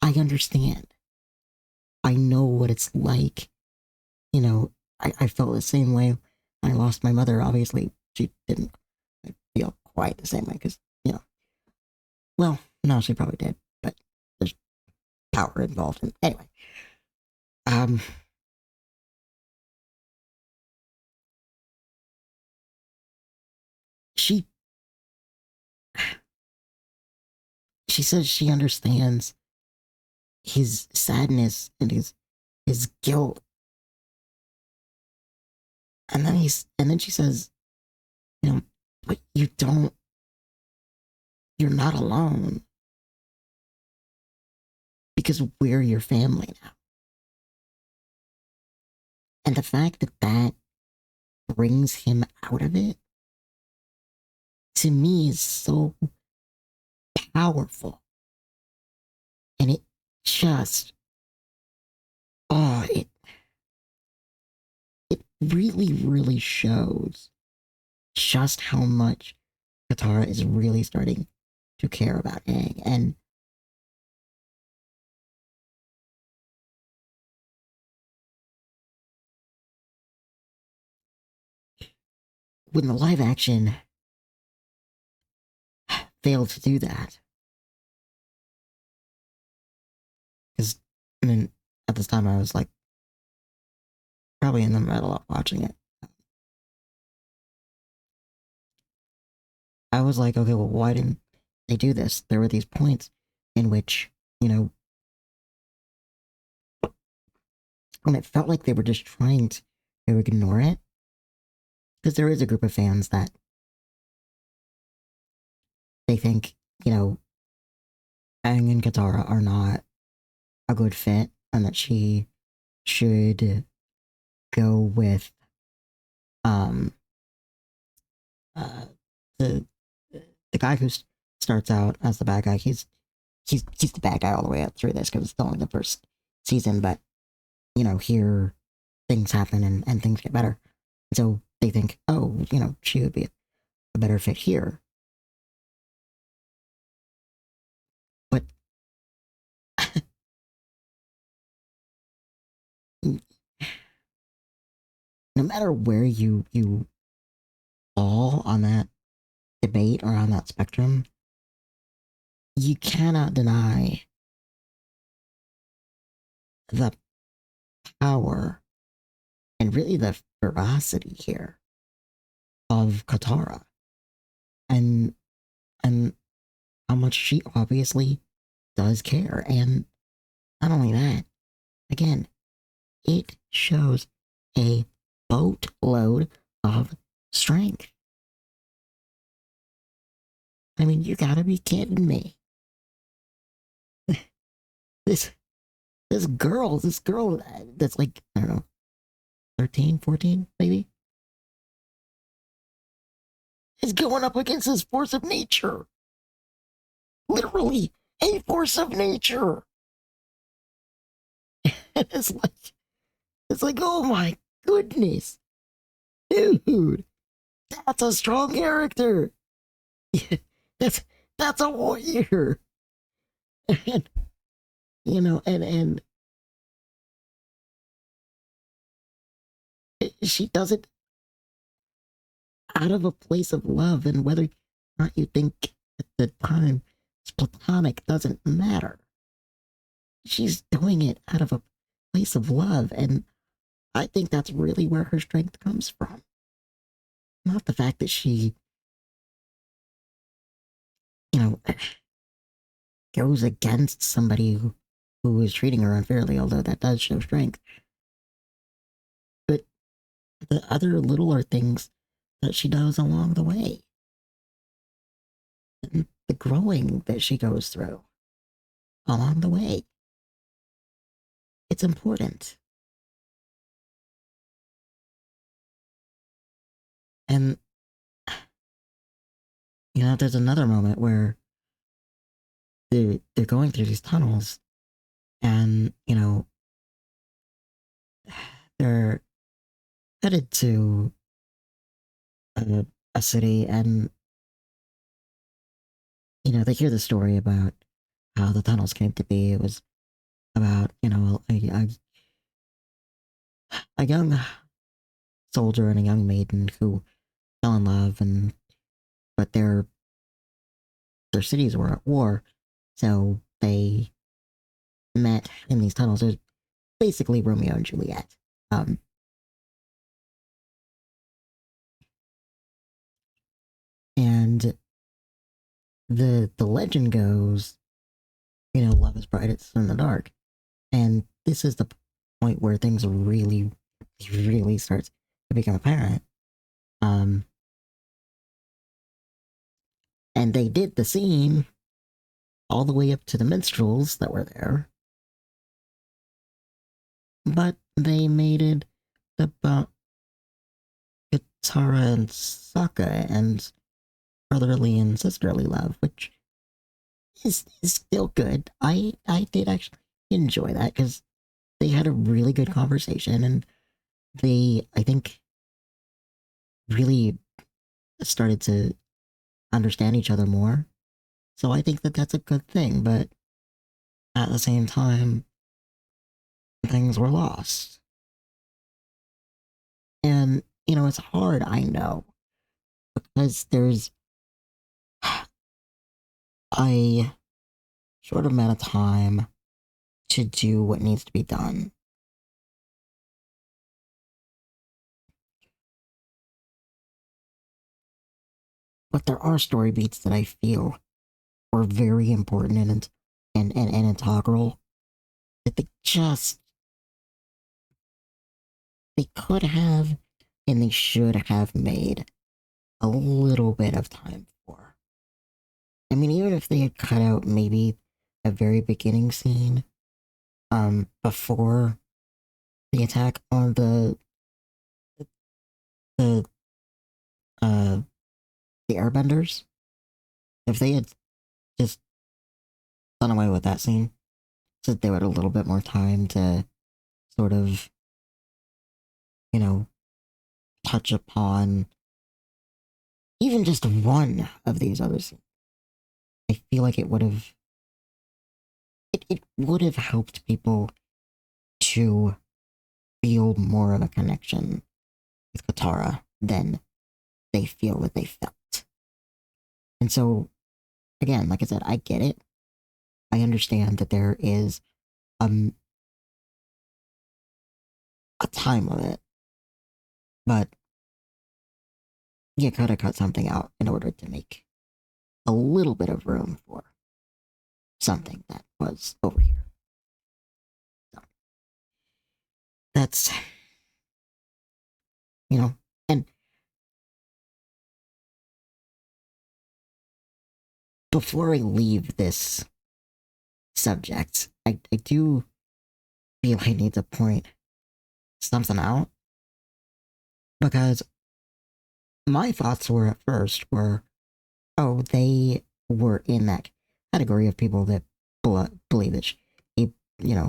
I understand. I know what it's like. I felt the same way. I lost my mother. Obviously, she didn't feel quite the same way because, well, no, she probably did, but there's power involved. And anyway, um, she she says she understands his sadness and his guilt. And then she says, but you're not alone because we're your family now. And the fact that that brings him out of it, to me, is so powerful. And it just, oh, it really, really shows just how much Katara is really starting to care about Aang. And when the live action failed to do that, because I mean, at this time I was like probably in the middle of watching it. I was like, okay, well, why didn't they do this? There were these points in which, and it felt like they were just trying to ignore it. Because there is a group of fans that they think, Aang and Katara are not a good fit and that she should go with um uh the the guy who starts out as the bad guy. He's the bad guy all the way up through this because it's only the first season, but here things happen and things get better. So they think, oh, she would be a better fit here. But no matter where you fall on that debate or on that spectrum, you cannot deny the power and really the ferocity here of Katara, and and how much she obviously does care. And not only that, again, it shows a boatload of strength. I mean, you gotta be kidding me. This this girl that's like, I don't know, 13, 14, maybe, is going up against this force of nature. Literally, a force of nature. it's like, oh my goodness, dude, that's a strong character. that's that's a warrior. And and she does it out of a place of love, and whether or not you think at the time it's platonic doesn't matter. She's doing it out of a place of love, and I think that's really where her strength comes from. Not the fact that she, you know, goes against somebody who is treating her unfairly, although that does show strength. But the other littler things that she does along the way, and the growing that she goes through along the way, it's important. And, there's another moment where they're going through these tunnels, and, they're headed to a city, and, they hear the story about how the tunnels came to be. It was about, a young soldier and a young maiden who fell in love, and but their cities were at war, so they met in these tunnels. It was basically Romeo and Juliet. Um, and the legend goes, love is brightest in the dark, and this is the point where things really, really starts to become apparent. Um, and they did the scene all the way up to the minstrels that were there, but they made it about Katara and Sokka and brotherly and sisterly love, which is still good. I did actually enjoy that because they had a really good conversation, and they, I think, really started to understand each other more. So I think that that's a good thing, but at the same time, things were lost. And, it's hard, I know, because there's a short amount of time to do what needs to be done. But there are story beats that I feel were very important and integral that they could have and they should have made a little bit of time for. I mean, even if they had cut out maybe a very beginning scene, before the attack on the uh the airbenders, if they had just done away with that scene, so that they would have a little bit more time to sort of, you know, touch upon even just one of these other scenes, I feel like it would have helped people to feel more of a connection with Katara than they feel that they felt. And so, again, like I said, I get it. I understand that there is um, a time limit, but you gotta cut something out in order to make a little bit of room for something that was over here. So that's, and before I leave this subject, I do feel I need to point something out because my thoughts were at first were, oh, they were in that category of people that believe that he,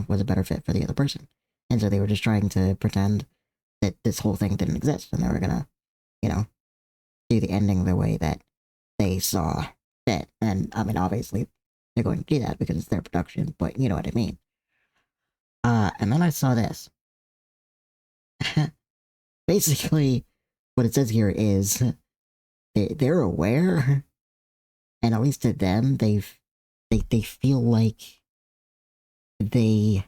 was a better fit for the other person. And so they were just trying to pretend that this whole thing didn't exist and they were gonna, you know, do the ending the way that they saw fit. And I mean, obviously, they're going to do that because it's their production, but you know what I mean. And then I saw this. basically, what it says here is they're aware, and at least to them, they feel like they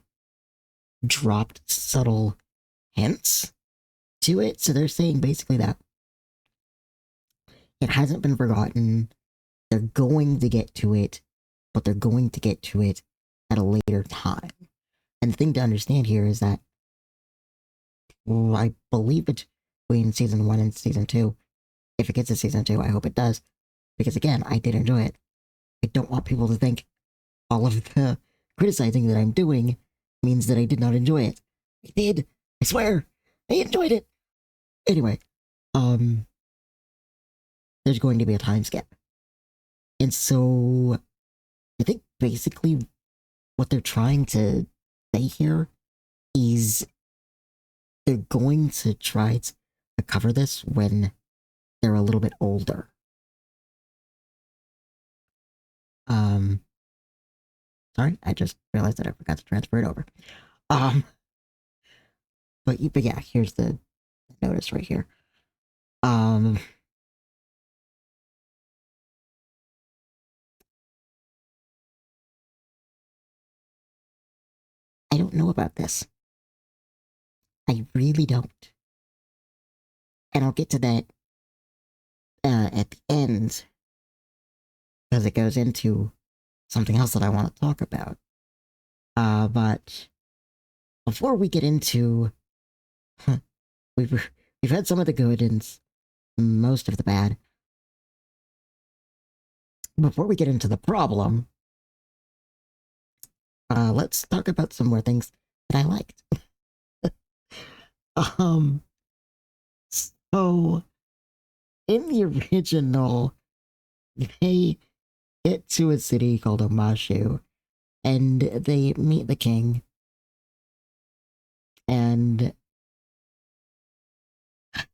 dropped subtle hints to it. So they're saying basically that it hasn't been forgotten. They're going to get to it, but they're going to get to it at a later time. And the thing to understand here is that, well, I believe between season 1 and season 2, if it gets to season 2, I hope it does, because again, I did enjoy it. I don't want people to think all of the criticizing that I'm doing means that I did not enjoy it. I did. I swear. I enjoyed it. Anyway, there's going to be a time skip. And so I think basically what they're trying to say here is they're going to try to cover this when they're a little bit older. Sorry, I just realized that I forgot to transfer it over. But yeah, here's the notice right here. I don't know about this. I really don't. And I'll get to that at the end, because it goes into something else that I want to talk about. But before we get into, we've had some of the good and most of the bad. Before we get into the problem, let's talk about some more things that I liked. So in the original, they get to a city called Omashu, and they meet the king, and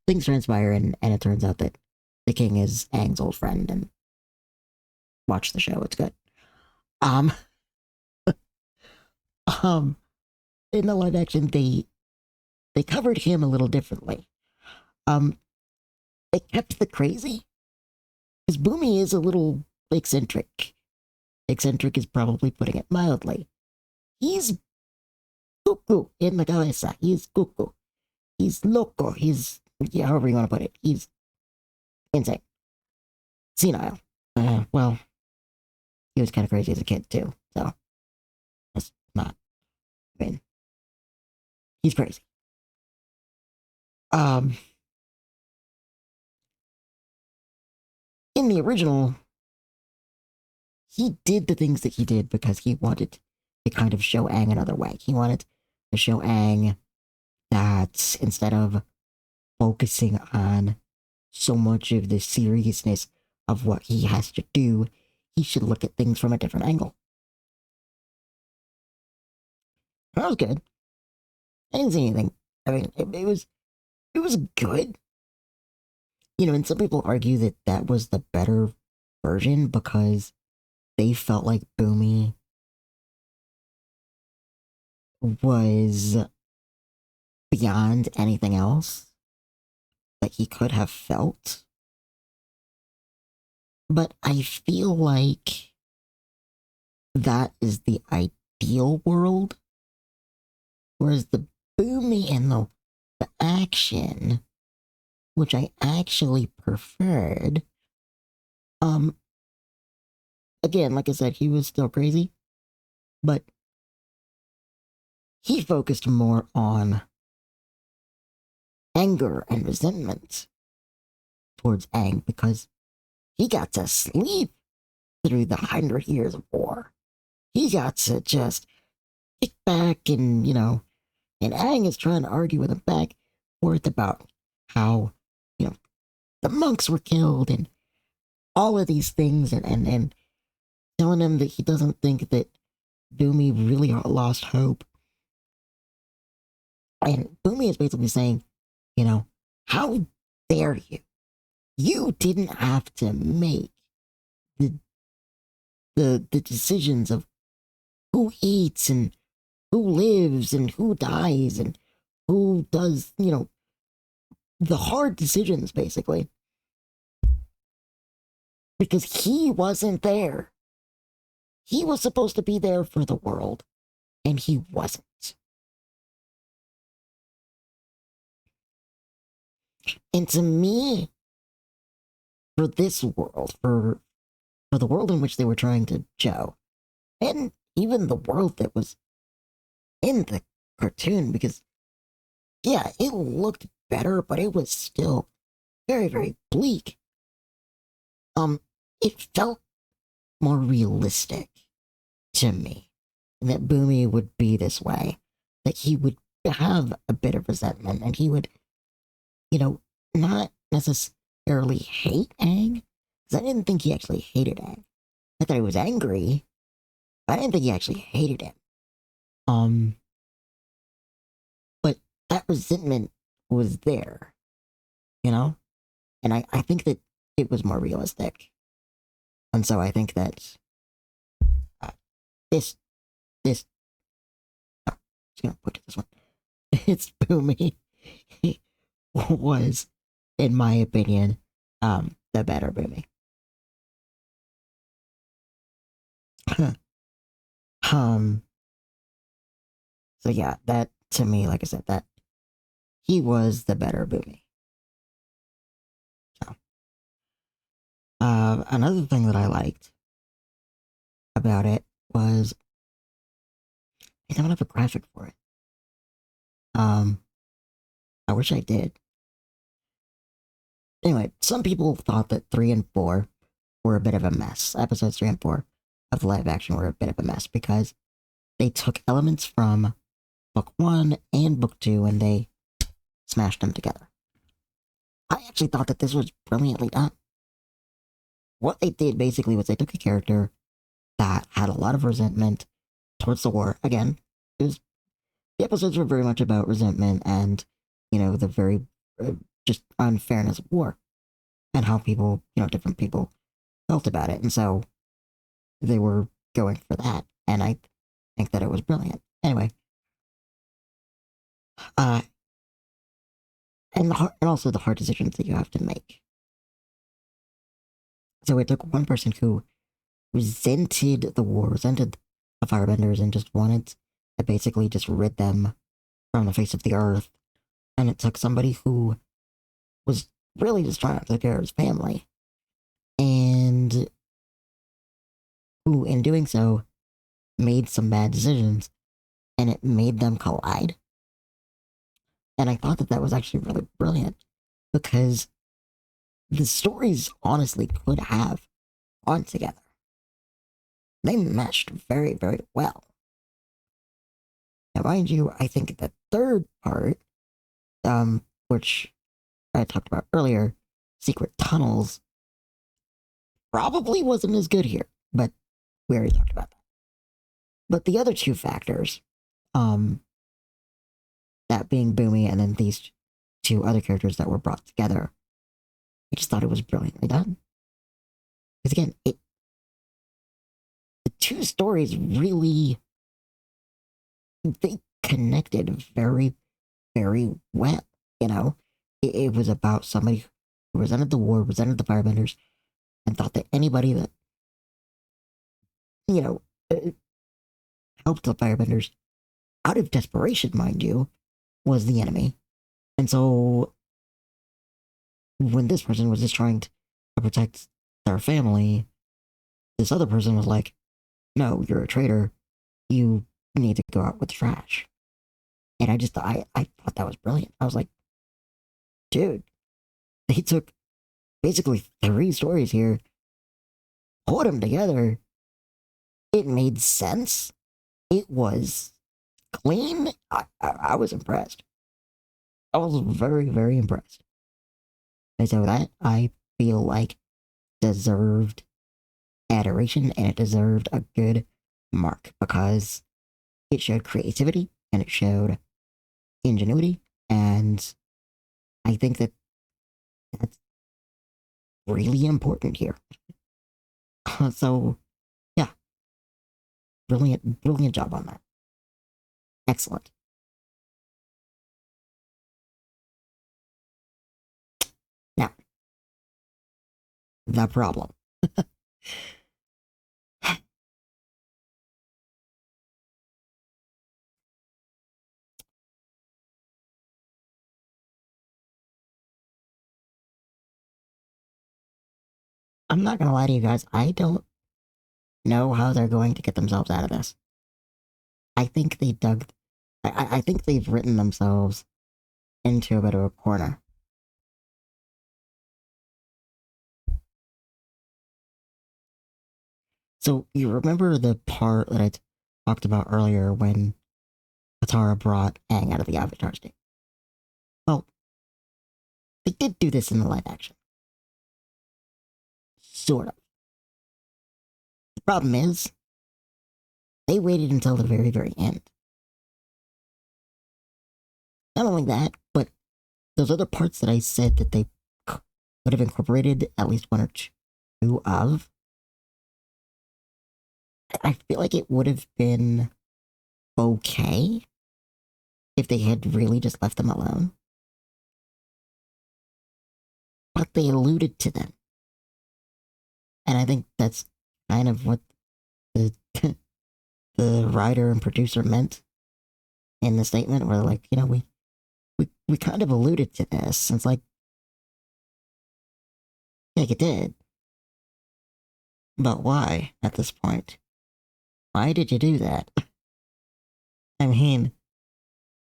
things transpire, and it turns out that the king is Aang's old friend, and watch the show, it's good. Um, in the live action, they covered him a little differently. They kept the crazy, because Boomy is a little eccentric. Eccentric is probably putting it mildly. He's cuckoo in the cabeza. He's cuckoo. He's loco. He's, yeah, however you want to put it. He's insane. Senile. Well, he was kind of crazy as a kid, too. So, that's not, I mean, he's crazy. In the original, he did the things that he did because he wanted to kind of show Aang another way. He wanted to show Aang that instead of focusing on so much of the seriousness of what he has to do, he should look at things from a different angle. That was good. I didn't see anything. I mean, it was good. You know, and some people argue that that was the better version because they felt like Boomy was beyond anything else that he could have felt. But I feel like that is the ideal world. Whereas the Boomy and the action, which I actually preferred, again, like I said, he was still crazy, but he focused more on anger and resentment towards Aang because he got to sleep through the 100 Years of War. He got to just kick back and, you know, and Aang is trying to argue with him back forth about how, you know, the monks were killed and all of these things and telling him that he doesn't think that Boomy really lost hope. And Boomy is basically saying, you know, how dare you? You didn't have to make the decisions of who eats and who lives and who dies and who does, you know, the hard decisions, basically, because he wasn't there. He was supposed to be there for the world, and he wasn't. And to me, for this world, for the world in which they were trying to show, and even the world that was in the cartoon, because yeah, it looked better, but it was still very, very bleak. It felt more realistic to me that Boomy would be this way, that he would have a bit of resentment, and he would, you know, not necessarily hate Aang, because I didn't think he actually hated Aang. I thought he was angry, but I didn't think he actually hated him. Um, but that resentment was there, you know? And I think that it was more realistic. And so I think that uh, this, this, oh, just gonna put this one, it's Boomy, was, in my opinion, the better Boomy. um, so yeah, that to me, like I said, that he was the better Boomy. So, another thing that I liked about it was I don't have a graphic for it. Um, I wish I did. Anyway, some people thought that 3 and 4 were a bit of a mess. Episodes 3 and 4 of the live action were a bit of a mess because they took elements from book 1 and book 2 and they smashed them together. I actually thought that this was brilliantly done. What they did basically was they took a character that had a lot of resentment towards the war. Again, it was, the episodes were very much about resentment and, the very just unfairness of war and how people, different people felt about it. And so they were going for that. And I think that it was brilliant. Anyway, uh, and also the hard decisions that you have to make. So it took one person who resented the war, resented the firebenders, and just wanted to basically just rid them from the face of the earth. And it took somebody who was really just trying to take care of his family, and who, in doing so, made some bad decisions, and it made them collide. And I thought that that was actually really brilliant because the stories honestly could have gone together. They meshed very, very well. Now, mind you, I think the third part, which I talked about earlier, Secret Tunnels, probably wasn't as good here, but we already talked about that. But the other two factors, um, that being Boomy and then these two other characters that were brought together, I just thought it was brilliantly done. Because again, the two stories really, they connected very, very well. It was about somebody who resented the war, resented the firebenders, and thought that anybody that, you know, uh, helped the firebenders out of desperation, mind you, was the enemy. And so when this person was just trying to protect their family, this other person was like, no, you're a traitor. You need to go out with trash. And I thought that was brilliant. I was like, dude, they took basically 3 stories here, put them together. It made sense. It was clean. I was impressed. I was very, very impressed. And so that, I feel like, deserved adoration, and it deserved a good mark because it showed creativity and it showed ingenuity, and I think that that's really important here. So yeah, brilliant, brilliant job on that. Excellent. the problem. I'm not gonna lie to you guys, I don't know how they're going to get themselves out of this. I think they dug. I think they've written themselves into a bit of a corner. So you remember the part that I talked about earlier when Katara brought Aang out of the Avatar state? Well, they did do this in the live action. Sort of. The problem is, they waited until the very, very end. Not only that, but those other parts that I said that they would have incorporated at least one or two of, I feel like it would have been okay if they had really just left them alone. But they alluded to them. And I think that's kind of what the the writer and producer meant in the statement, where like, you know, we kind of alluded to this. And it's like you did. But why at this point? Why did you do that? I mean,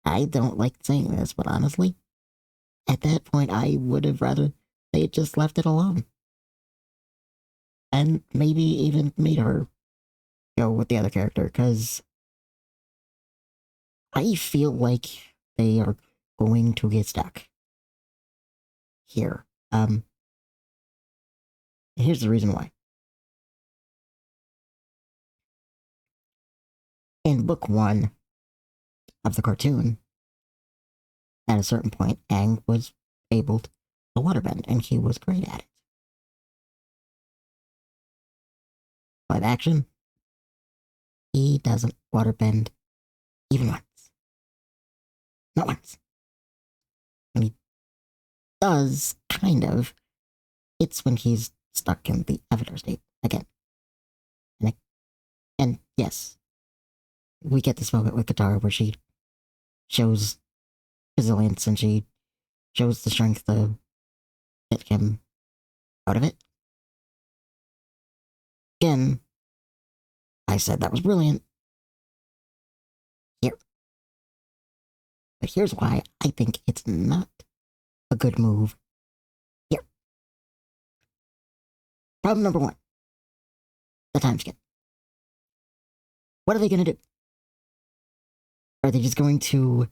I don't like saying this, but honestly, at that point, I would have rather they had just left it alone. And maybe even made her go with the other character, because I feel like they are going to get stuck here. Here's the reason why. In book one of the cartoon, at a certain point, Aang was able to waterbend, and he was great at it. Live action, he doesn't waterbend even once. Not once. When he does, kind of, it's when he's stuck in the Avatar state again. And yes, we get this moment with Katara where she shows resilience and she shows the strength to get him out of it. Again, I said that was brilliant. Here. But here's why I think it's not a good move. Here. Problem number one. The time skip. What are they going to do? Are they just going to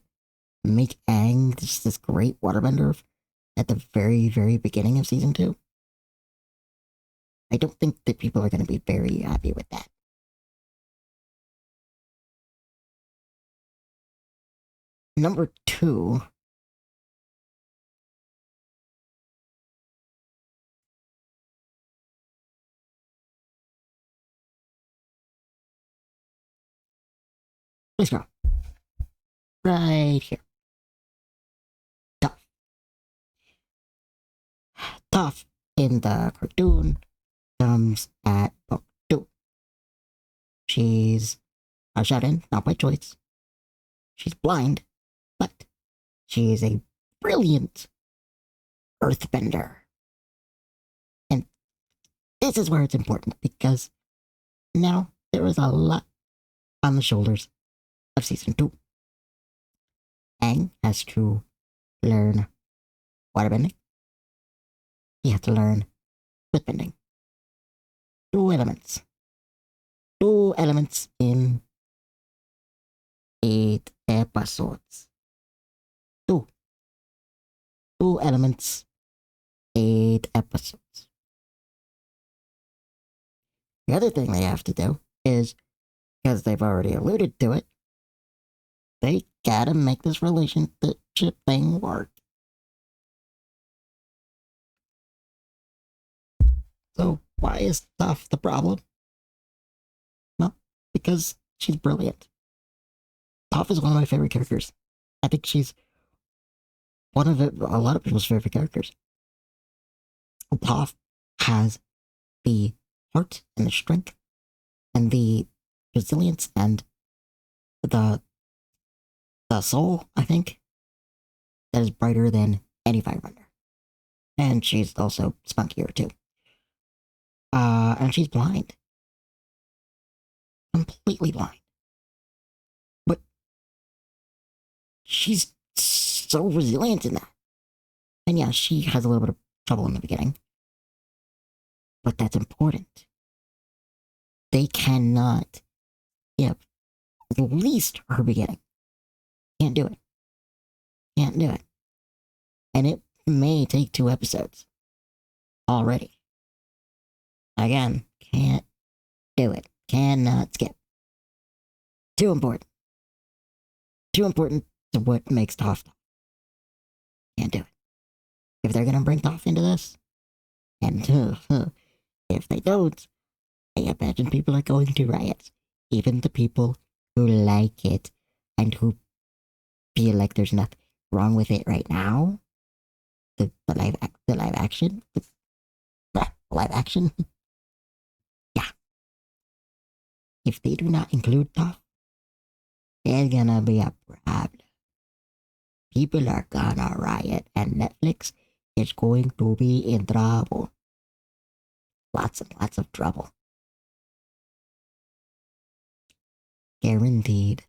make Aang just this great waterbender at the very, very beginning of season 2? I don't think that people are going to be very happy with that. Number 2. Please go. Right here. Toph. Toph in the cartoon comes at book 2. She's a shut-in, not by choice. She's blind, but she is a brilliant earthbender. And this is where it's important, because now there is a lot on the shoulders of season 2. Aang has to learn waterbending. He has to learn earthbending. 2 elements. 2 elements in 8 episodes. 2. 2 elements, 8 episodes. The other thing they have to do is, because they've already alluded to it, they gotta make this relationship thing work. So why is Toph the problem? Well, because she's brilliant. Toph is one of my favorite characters. I think she's one of a lot of people's favorite characters. Toph has the heart and the strength and the resilience and the the soul, I think, that is brighter than any firebender. And she's also spunkier too. And she's blind. Completely blind. But she's so resilient in that. And yeah, she has a little bit of trouble in the beginning. But that's important. They cannot skip at least her beginning. Can't do it. Can't do it. And it may take 2 episodes already. Again, can't do it. Cannot skip. Too important. Too important to what makes Toph. Can't do it. If they're gonna bring Toph into this, and if they don't, I imagine people are going to riot. Even the people who like it and who feel like there's nothing wrong with it right now. The live action. Live action. Yeah. If they do not include Toph, there's gonna be a problem. People are gonna riot, and Netflix is going to be in trouble. Lots and lots of trouble. Guaranteed.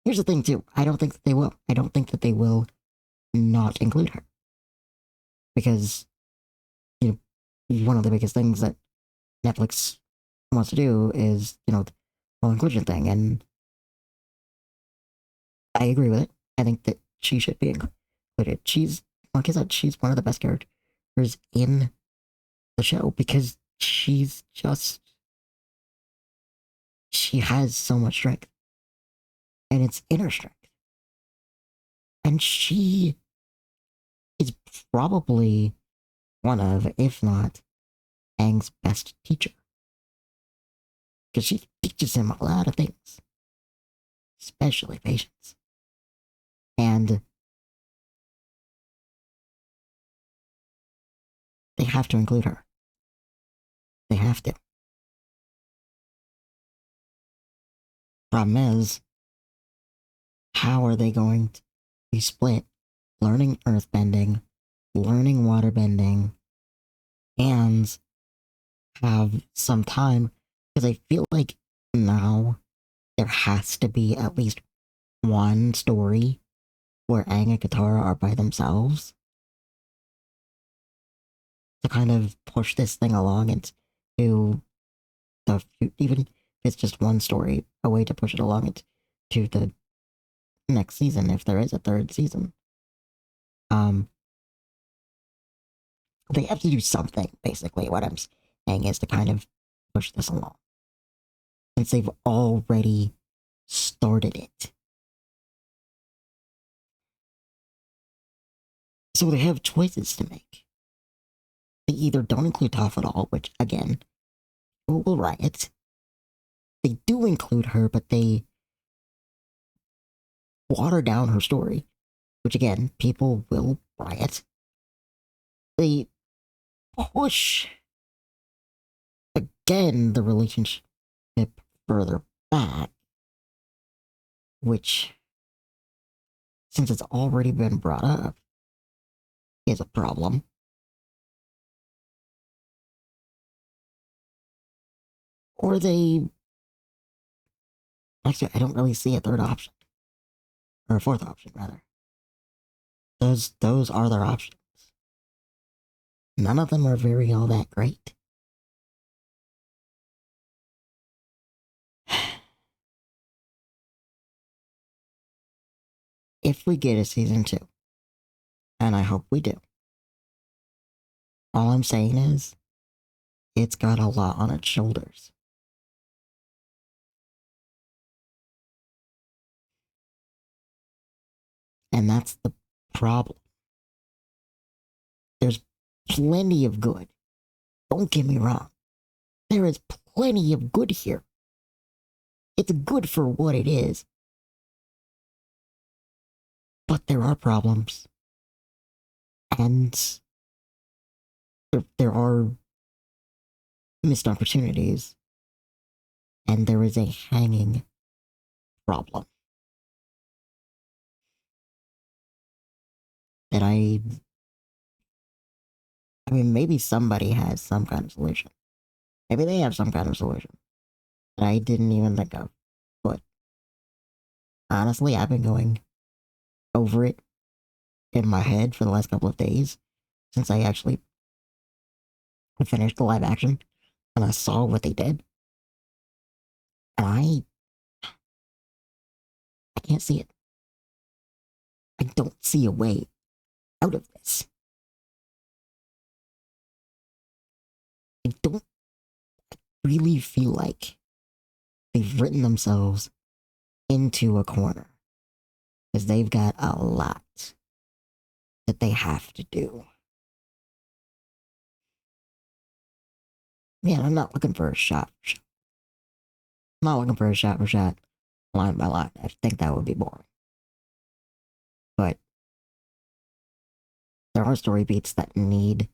Here's the thing, too. I don't think that they will. I don't think that they will not include her. Because, one of the biggest things that Netflix wants to do is, the whole inclusion thing. And I agree with it. I think that she should be included. She's, like I said, she's one of the best characters in the show because she has so much strength. And it's inner strength. And she is probably one of, if not, Aang's best teacher. Because she teaches him a lot of things, especially patience. And they have to include her. They have to. Problem is, how are they going to be split learning earthbending, learning waterbending, and have some time? Because I feel like now there has to be at least one story where Aang and Katara are by themselves to kind of push this thing along into the, even if it's just one story, a way to push it along into the next season, if there is a 3rd season. They have to do something, basically. What I'm saying is to kind of push this along. Since they've already started it. So they have choices to make. They either don't include Toph at all, which, again, will riot. They do include her, but they water down her story, which, again, people will riot. They push, again, the relationship further back, which, since it's already been brought up, is a problem. Or they... Actually, I don't really see a 3rd option. Or a 4th option, rather. Those are their options. None of them are very all that great. If we get a season 2, and I hope we do, all I'm saying is, it's got a lot on its shoulders. And that's the problem. There's plenty of good. Don't get me wrong. There is plenty of good here. It's good for what it is. But there are problems. And there are missed opportunities, and there is a hanging problem that I mean, maybe somebody has some kind of solution. Maybe they have some kind of solution that I didn't even think of. But honestly, I've been going over it in my head for the last couple of days since I actually finished the live action and I saw what they did. And I can't see it. I don't see a way out of this. I don't really feel like they've written themselves into a corner because they've got a lot that they have to do. Man, I'm not looking for a shot for shot. I'm not looking for a shot for shot, line by line. I think that would be boring. But there are story beats that need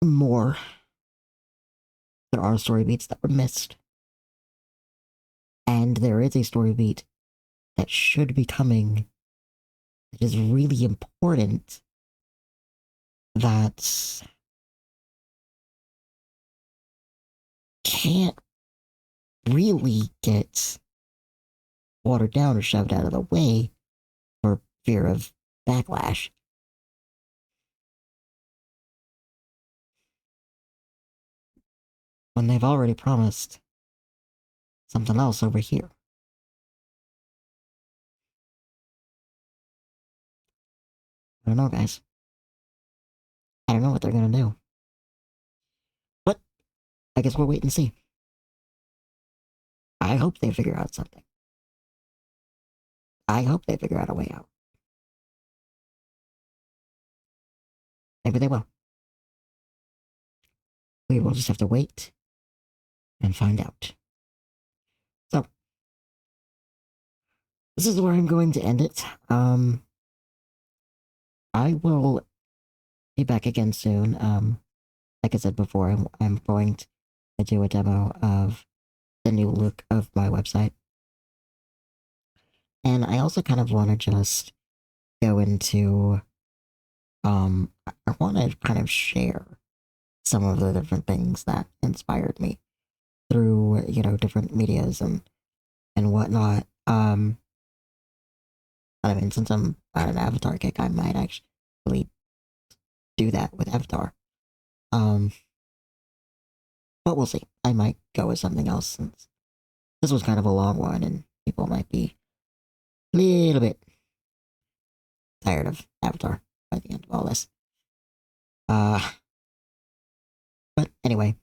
more. There are story beats that were missed. And there is a story beat that should be coming that is really important that can't really get watered down or shoved out of the way for fear of backlash. When they've already promised something else over here. I don't know, guys. I don't know what they're gonna do. But I guess we'll wait and see. I hope they figure out something. I hope they figure out a way out. Maybe they will. We will just have to wait and find out. So, this is where I'm going to end it. I will be back again soon. Like I said before, I'm going to do a demo of the new look of my website. And I also kind of want to just go into, I want to kind of share some of the different things that inspired me through, different medias and whatnot. I mean, since I'm on an Avatar kick, I might actually do that with Avatar. But we'll see. I might go with something else since this was kind of a long one and people might be a little bit tired of Avatar by the end of all this. But anyway,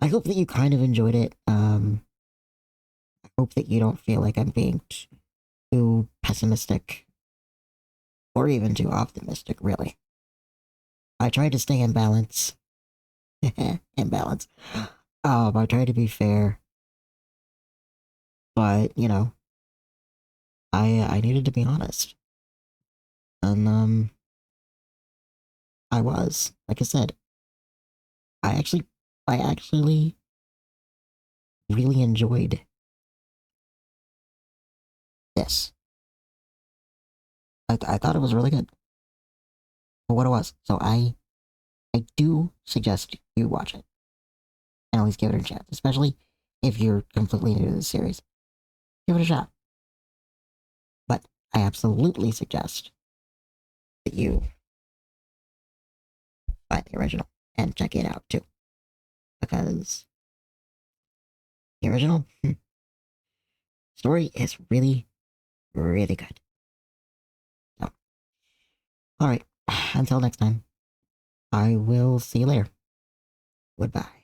I hope that you kind of enjoyed it. I hope that you don't feel like I'm being too pessimistic or even too optimistic, really. I try to stay in balance. In balance. I try to be fair. But, I needed to be honest. And I was. Like I said, I actually really enjoyed this. I thought it was really good for what it was. So I do suggest you watch it and at least give it a chance, especially if you're completely new to the series. Give it a shot. But I absolutely suggest that you buy the original and check it out too, because the original story is really, really good. So, all right. Until next time, I will see you later. Goodbye.